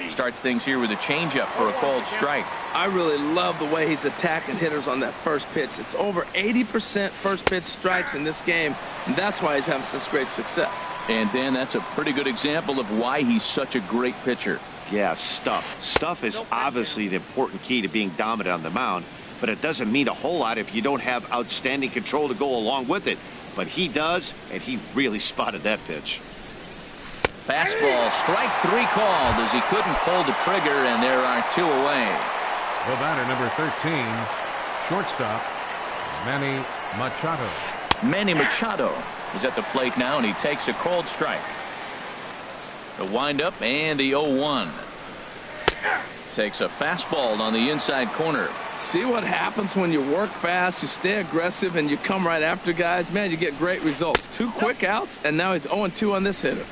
S1: Starts things here with a changeup for a called strike.
S2: I really love the way he's attacking hitters on that first pitch. It's over 80% first pitch strikes in this game, and that's why he's having such great success.
S1: And Dan, that's a pretty good example of why he's such a great pitcher.
S3: Yeah, stuff. Stuff is obviously the important key to being dominant on the mound, but it doesn't mean a whole lot if you don't have outstanding control to go along with it. But he does, and he really spotted that pitch.
S1: Fastball, strike 3 called as he couldn't pull the trigger, and there are 2 away.
S4: The batter, number 13, shortstop, Manny Machado.
S1: Manny Machado is at the plate now, and he takes a called strike. The windup and the 0-1. Takes a fastball on the inside corner.
S2: See what happens when you work fast, you stay aggressive, and you come right after guys? Man, you get great results. 2 quick outs, and now he's 0-2 on this hitter.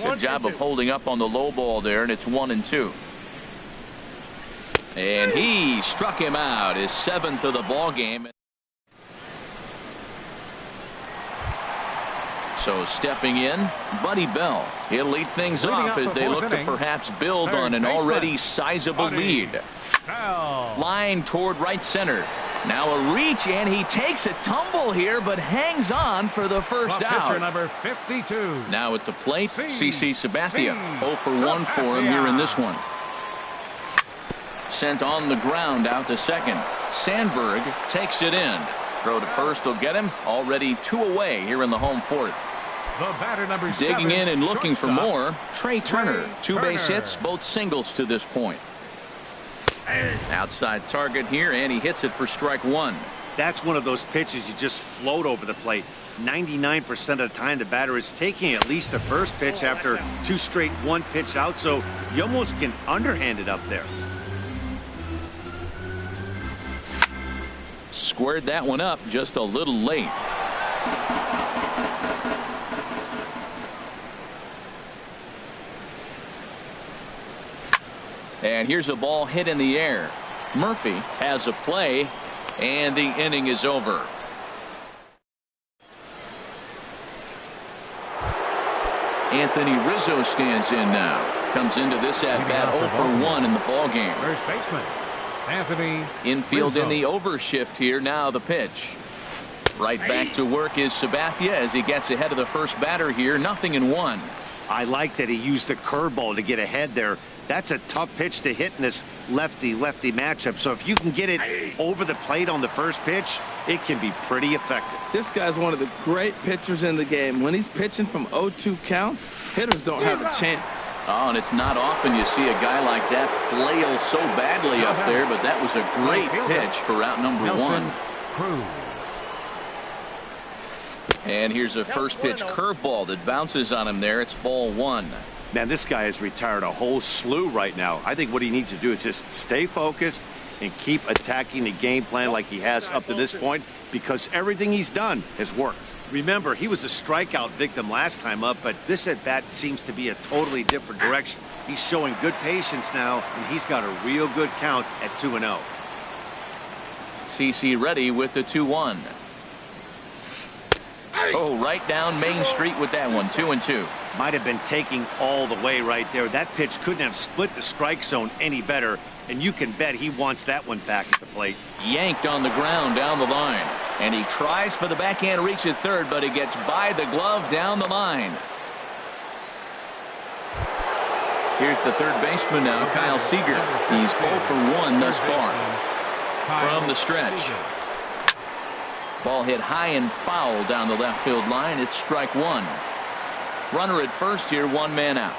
S1: Good job of holding up on the low ball there, and it's 1-2. And he struck him out, his 7th of the ball game. So stepping in, Buddy Bell. He'll lead things off as they look to perhaps build on an already sizable lead. Line toward right center. Now a reach, and he takes a tumble here, but hangs on for the first out.
S4: Number 52.
S1: Now at the plate, CC Sabathia. 0 for 1 for him here in this one. Sent on the ground out to second. Sandberg takes it in. Throw to first will get him. Already 2 away here in the home fourth.
S4: The batter number 7.
S1: Digging in and looking for
S4: shortstop,
S1: more. Trey Turner. 2 base
S4: Turner.
S1: hits, both singles to this point. Outside target here, and he hits it for strike 1.
S6: That's one of those pitches you just float over the plate. 99% of the time the batter is taking at least the first pitch after 2 straight 1-pitch out, so you almost can underhand it up there.
S1: Squared that one up just a little late. And here's a ball hit in the air. Murphy has a play, and the inning is over. Anthony Rizzo stands in now. Comes into this at bat 0 for 1 in the ball game.
S4: First baseman Anthony
S1: Infield
S4: Rizzo.
S1: in the overshift here. Now the pitch. Right back to work is Sabathia as he gets ahead of the first batter here. 0-1.
S6: I like that he used the curveball to get ahead there. That's a tough pitch to hit in this lefty-lefty matchup. So if you can get it over the plate on the first pitch, it can be pretty effective.
S2: This guy's one of the great pitchers in the game. When he's pitching from 0-2 counts, hitters don't have a chance.
S1: Oh, and it's not often you see a guy like that flail so badly up there, but that was a great pitch for out number 1.
S4: Cruz.
S1: And here's a first pitch curveball that bounces on him there. It's ball 1.
S6: Man, this guy has retired a whole slew right now. I think what he needs to do is just stay focused and keep attacking the game plan like he has up to this point, because everything he's done has worked. Remember, he was a strikeout victim last time up, but this at-bat seems to be a totally different direction. He's showing good patience now, and he's got a real good count at 2-0.
S1: CC ready with the 2-1. Oh, right down Main Street with that one. 2-2.
S6: Might have been taking all the way right there. That pitch couldn't have split the strike zone any better, and you can bet he wants that one back at the plate.
S1: Yanked on the ground down the line, and he tries for the backhand reach at third, but he gets by the glove down the line. Here's the third baseman now, Kyle Seager. He's 0 for 1 thus far from the stretch. Ball hit high and foul down the left field line. It's strike 1. Runner at first here, 1 man out.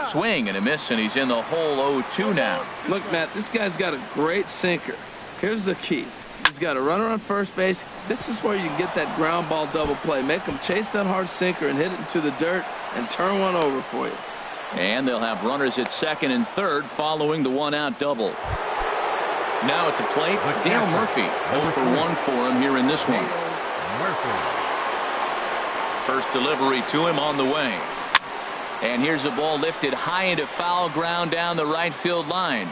S1: Swing and a miss, and he's in the hole 0-2 now.
S2: Look, Matt, this guy's got a great sinker. Here's the key. He's got a runner on first base. This is where you can get that ground ball double play. Make him chase that hard sinker and hit it into the dirt and turn one over for you.
S1: And they'll have runners at second and third following the 1-out double. Now at the plate, Dale Murphy. 0 for 1 for him here in this one.
S4: Murphy.
S1: First delivery to him on the way. And here's a ball lifted high into foul ground down the right field line.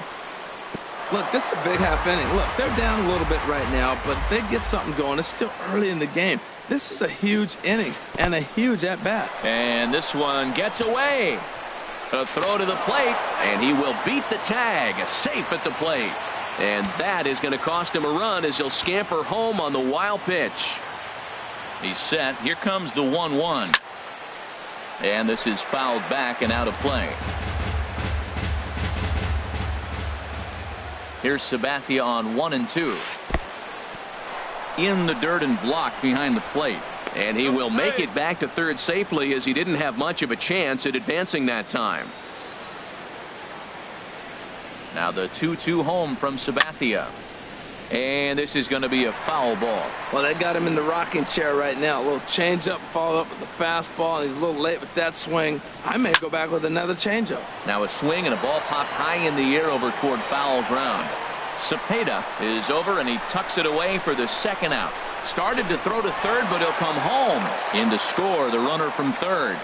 S2: Look, this is a big half inning. Look, they're down a little bit right now, but if they get something going, it's still early in the game. This is a huge inning and a huge at-bat.
S1: And this one gets away. A throw to the plate, and he will beat the tag. Safe at the plate. And that is going to cost him a run as he'll scamper home on the wild pitch. He's set. Here comes the 1-1. And this is fouled back and out of play. Here's Sabathia on 1-2. In the dirt and blocked behind the plate. And he will make it back to third safely, as he didn't have much of a chance at advancing that time. Now the 2-2 home from Sabathia. And this is going to be a foul ball.
S2: Well, they got him in the rocking chair right now. A little changeup, followed up with the fastball, and he's a little late with that swing. I may go back with another changeup.
S1: Now a swing and a ball popped high in the air over toward foul ground. Cepeda is over, and he tucks it away for the second out. Started to throw to third, but he'll come home. In to score, the runner from third.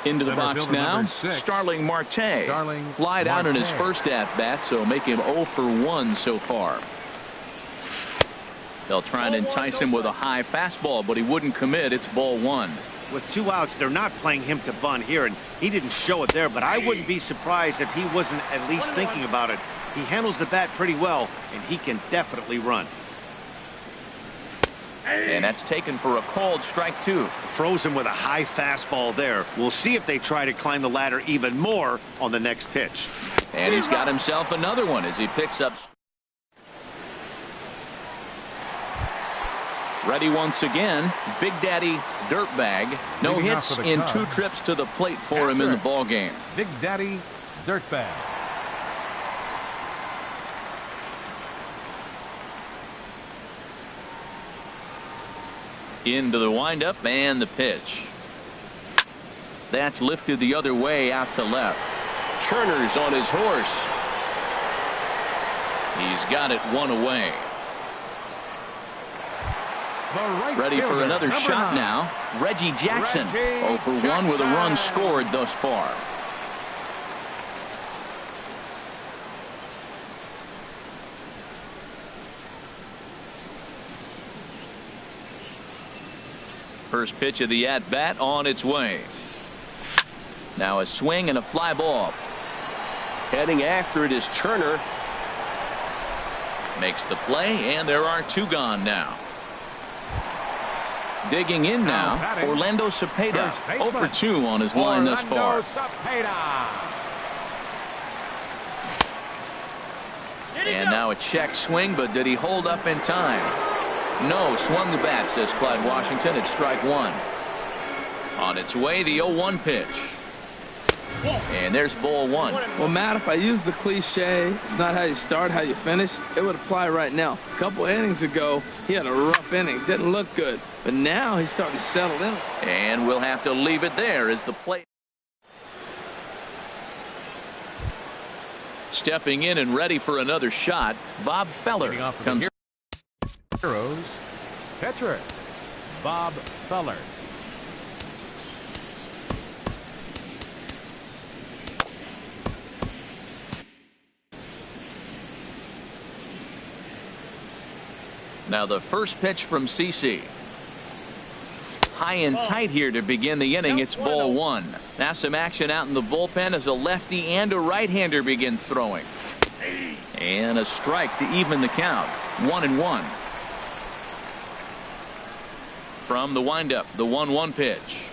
S1: Into the box now, Starling Marte. Flied out in his first at-bat, so make him 0 for 1 so far. They'll try and entice him with a high fastball, but he wouldn't commit. It's ball 1.
S6: With 2 outs, they're not playing him to bunt here, and he didn't show it there, but I wouldn't be surprised if he wasn't at least thinking about it. He handles the bat pretty well, and he can definitely run.
S5: And that's taken for a called strike 2.
S3: Frozen with a high fastball there. We'll see if they try to climb the ladder even more on the next pitch.
S1: And he's got himself another one as he picks up. Ready once again, Big Daddy Dirtbag. No
S4: Leading
S1: hits
S4: off for the
S1: in
S4: Cubs.
S1: 2 trips to the plate for him in the ball game.
S4: Big Daddy Dirtbag.
S1: Into the windup and the pitch. That's lifted the other way out to left. Turner's on his horse. He's got it 1 away. Ready for another shot now. Reggie Jackson. 0 for 1 with a run scored thus far. First pitch of the at-bat on its way. Now a swing and a fly ball. Heading after it is Turner. Makes the play, and there are 2 gone now. Digging in now, Orlando Cepeda. 0 for 2 on his line thus far. And now a check swing, but did he hold up in time? No, swung the bat, says Clyde Washington. It's strike 1. On its way, the 0-1 pitch. And there's ball 1.
S2: Well, Matt, if I use the cliche, it's not how you start, how you finish, it would apply right now. A couple innings ago, he had a rough inning. Didn't look good. But now he's starting to settle in.
S1: And we'll have to leave it there as the play. Stepping in and ready for another shot, Bob Feller comes.
S4: Heroes, pitcher, Bob Feller.
S1: Now the first pitch from CC. High and tight here to begin the inning. It's ball 1. Now some action out in the bullpen as a lefty and a right-hander begin throwing. And a strike to even the count. 1-1. From the windup, the 1-1 pitch.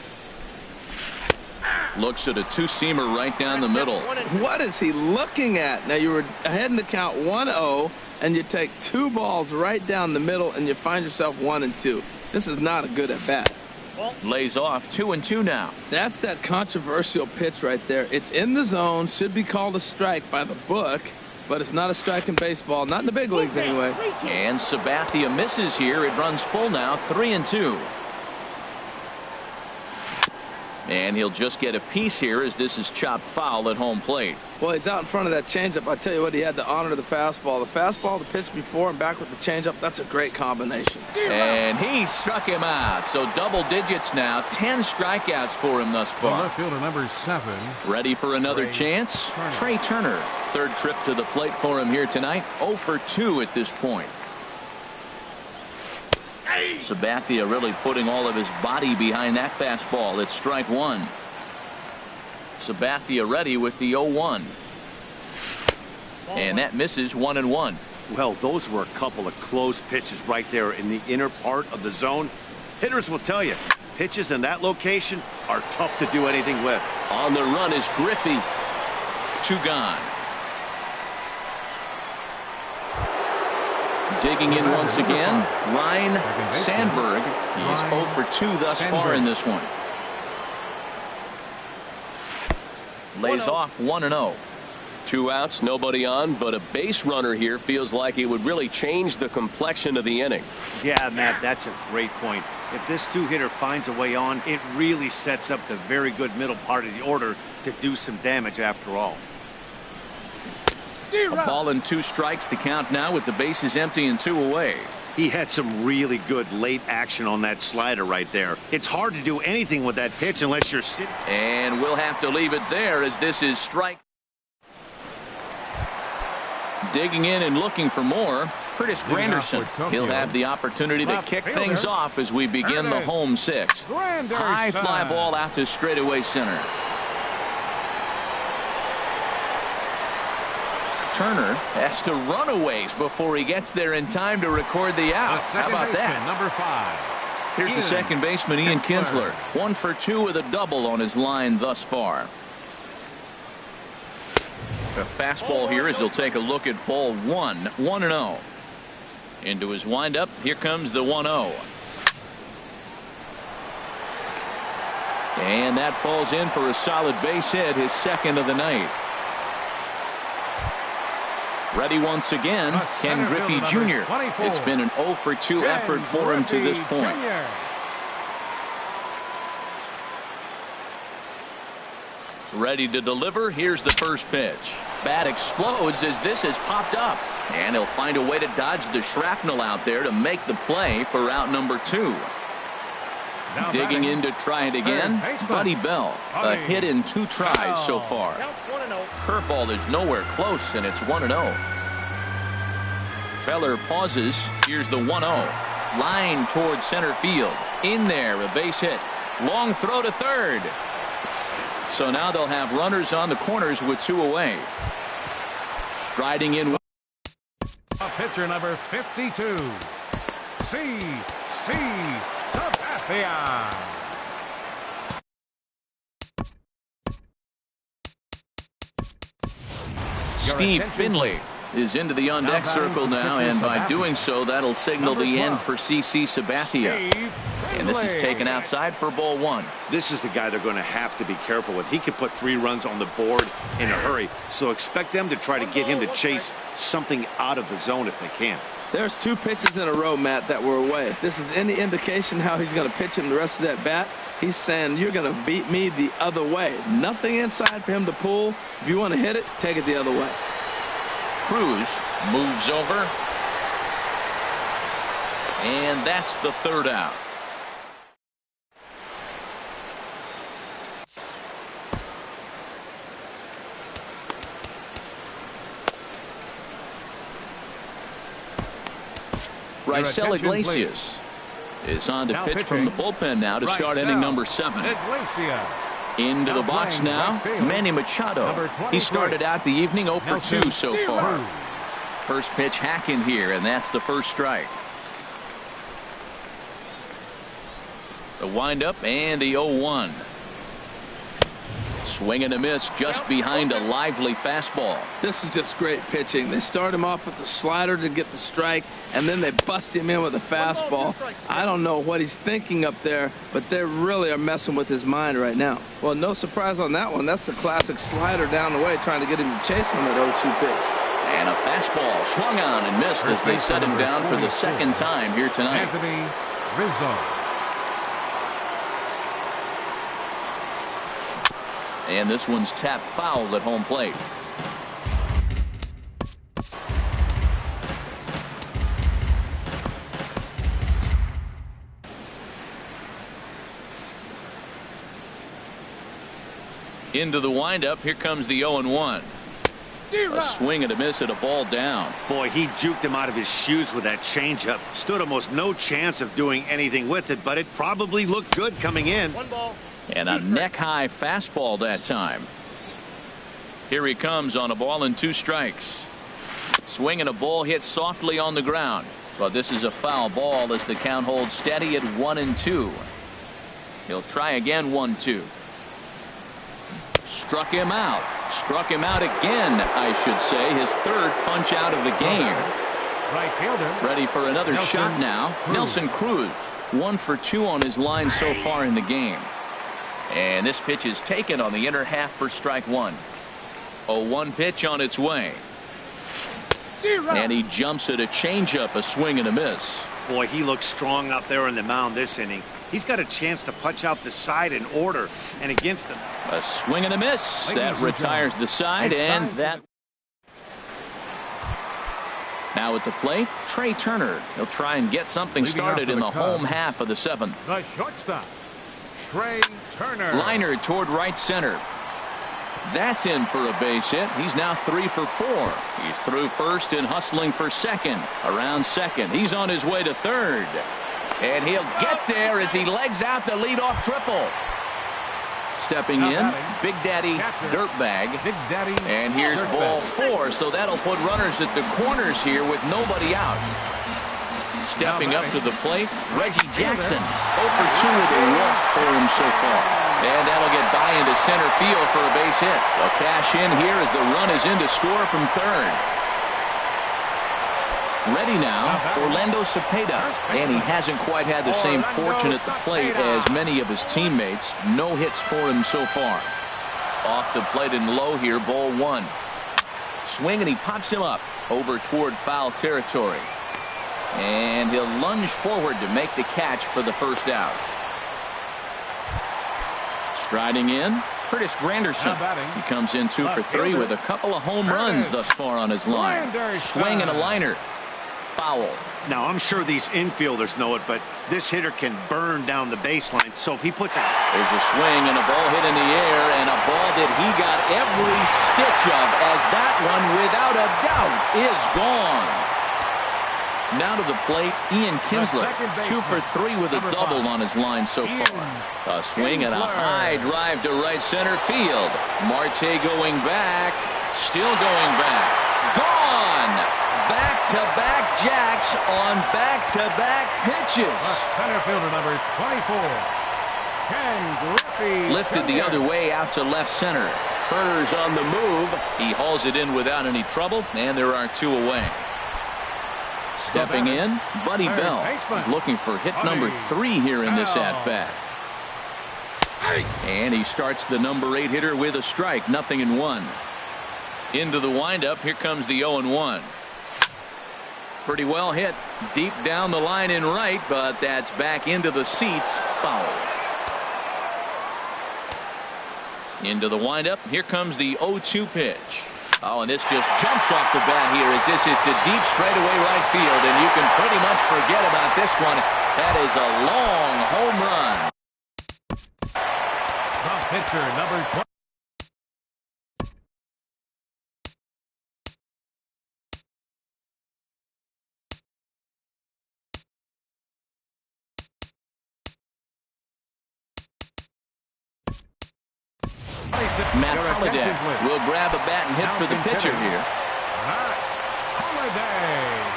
S1: Looks at a 2-seamer right down the middle.
S2: What is he looking at? Now you were ahead in the count 1-0, and you take 2 balls right down the middle, and you find yourself 1-2. This is not a good at bat.
S1: Lays off 2-2 now.
S2: That's that controversial pitch right there. It's in the zone, should be called a strike by the book, but it's not a strike in baseball, not in the big leagues anyway.
S1: And Sabathia misses here. It runs full now, 3-2. And he'll just get a piece here as this is chopped foul at home plate.
S2: Well, he's out in front of that changeup. I tell you what, he had to honor the fastball. The fastball, the pitch before and back with the changeup, that's a great combination.
S1: And he struck him out. So double digits now. 10 strikeouts for him thus far.
S4: Left fielder number 7.
S1: Ready for another chance? Trey Turner. 3rd trip to the plate for him here tonight. 0 for 2 at this point. Sabathia really putting all of his body behind that fastball. It's strike 1. Sabathia ready with the 0-1. And that misses 1-1.
S3: Well, those were a couple of close pitches right there in the inner part of the zone. Hitters will tell you, pitches in that location are tough to do anything with.
S1: On the run is Griffey. 2 gone. Digging in once again, Ryan Sandberg. He's 0 for 2 thus far in this one. Lays off 1-0.
S5: 2 outs, nobody on, but a base runner here feels like it would really change the complexion of the inning.
S6: Yeah, Matt, that's a great point. If this 2-hitter finds a way on, it really sets up the very good middle part of the order to do some damage after all.
S1: A ball and 2 strikes the count now with the bases empty and 2 away.
S3: He had some really good late action on that slider right there. It's hard to do anything with that pitch unless you're sitting.
S1: And we'll have to leave it there as this is strike. Digging in and looking for more, Curtis Granderson. He'll have the opportunity to kick things off as we begin the home 6th. High fly ball out to straightaway center. Turner has to run a ways before he gets there in time to record the out. How about that?
S4: Number 5.
S1: Here's the second baseman, Ian Kinsler. 1 for 2 with a double on his line thus far. A fastball here as he'll take a look at ball 1. 1-0. Into his windup. Here comes the 1-0. And that falls in for a solid base hit, his second of the night. Ready once again, Ken Griffey Jr. It's been an 0 for 2 effort for him to this point. Ready to deliver. Here's the first pitch. Bat explodes as this has popped up. And he'll find a way to dodge the shrapnel out there to make the play for out number 2. Digging in to try it again, Buddy Bell. A hit in 2 tries so far. Curveball is nowhere close, and it's 1-0. Feller pauses. Here's the 1-0. Line towards center field. In there, a base hit. Long throw to third. So now they'll have runners on the corners with 2 away. Striding in.
S4: Pitcher number 52. Sabathia.
S1: Steve Finley is into the on-deck circle now, and by doing so, that'll signal the end for CC Sabathia. And this is taken outside for ball 1.
S3: This is the guy they're going to have to be careful with. He can put 3 runs on the board in a hurry, so expect them to try to get him to chase something out of the zone if they can.
S2: There's 2 pitches in a row, Matt, that were away. If this is any indication how he's going to pitch him the rest of that bat, he's saying you're going to beat me the other way. Nothing inside for him to pull. If you want to hit it, take it the other way.
S1: Cruz moves over. And that's the 3rd out. Raisel Iglesias is on to pitch from the bullpen now to start inning number 7. Into the box now, Manny Machado. He started out the evening 0 for 2 so far. First pitch hacking here, and that's the first strike. The windup and the 0-1. Swing and a miss just behind a lively fastball.
S2: This is just great pitching. They start him off with the slider to get the strike, and then they bust him in with a fastball. I don't know what he's thinking up there, but they really are messing with his mind right now. Well, no surprise on that one. That's the classic slider down the way, trying to get him to chase on that 0-2 pitch.
S1: And a fastball swung on and missed as they set him down for the 2nd time here tonight.
S4: Anthony Rizzo.
S1: And this one's tapped foul at home plate. Into the windup. Here comes the 0-1. A swing and a miss at a ball down.
S3: Boy, he juked him out of his shoes with that changeup. Stood almost no chance of doing anything with it, but it probably looked good coming in.
S6: 1 ball.
S1: And a neck-high fastball that time. Here he comes on a ball and 2 strikes. Swing and a ball hit softly on the ground. But this is a foul ball as the count holds steady at 1-2. He'll try again 1-2. Struck him out. Struck him out again, I should say. His 3rd punch out of the game.
S4: Right fielder.
S1: Ready for another shot now. Nelson Cruz. 1 for 2 on his line so far in the game. And this pitch is taken on the inner half for strike 1. 0-1 pitch on its way. And he jumps at a changeup, a swing and a miss.
S3: Boy, he looks strong out there on the mound this inning. He's got a chance to punch out the side in order and against them.
S1: A swing and a miss. That retires the side, and that. Now at the plate, Trey Turner. He'll try and get something started in the home half of the 7th.
S4: The shortstop, Trey Turner.
S1: Liner toward right center. That's in for a base hit. He's now 3 for 4. He's through first and hustling for second. Around second. He's on his way to third. And he'll get there as he legs out the leadoff triple. Stepping in, Big Daddy Dirtbag.
S4: Big Daddy.
S1: And here's ball 4, so that'll put runners at the corners here with nobody out. Stepping up to the plate, Reggie Jackson. 0 for 2 with a walk for him so far. And that'll get by into center field for a base hit. A cash in here as the run is in to score from third. Ready now, Orlando Cepeda. And he hasn't quite had the same fortune at the plate as many of his teammates. No hits for him so far. Off the plate and low here, ball 1. Swing and he pops him up over toward foul territory. And he'll lunge forward to make the catch for the first out. Striding in, Curtis Granderson. He comes in 2 for 3 with a couple of home runs thus far on his line. Swing and a liner. Foul.
S3: Now, I'm sure these infielders know it, but this hitter can burn down the baseline. So if he puts it...
S1: There's a swing and a ball hit in the air, and a ball that he got every stitch of, as that one, without a doubt, is gone. Now to the plate, Ian Kinsler, 2 for 3 with a double on his line so far. A swing and a high drive to right center field. Marte going back, still going back. Gone! Back-to-back jacks on back-to-back pitches.
S4: Center fielder number 24. Ken Griffey.
S1: Lifted the other way out to left center. Turner's on the move. He hauls it in without any trouble, and there are 2 away. Stepping in, Buddy Bell is looking for hit number 3 here in this at-bat. And he starts the number 8 hitter with a strike, 0-1. Into the windup, here comes the 0-1. Pretty well hit, deep down the line in right, but that's back into the seats, foul. Into the windup, here comes the 0-2 pitch. Oh, and this just jumps off the bat here as this is to deep straightaway right field, and you can pretty much forget about this one. That is a long home run.
S4: The pitcher, number 20.
S1: Matt Holliday will grab a bat and hit for the pitcher here.
S4: Matt Holliday.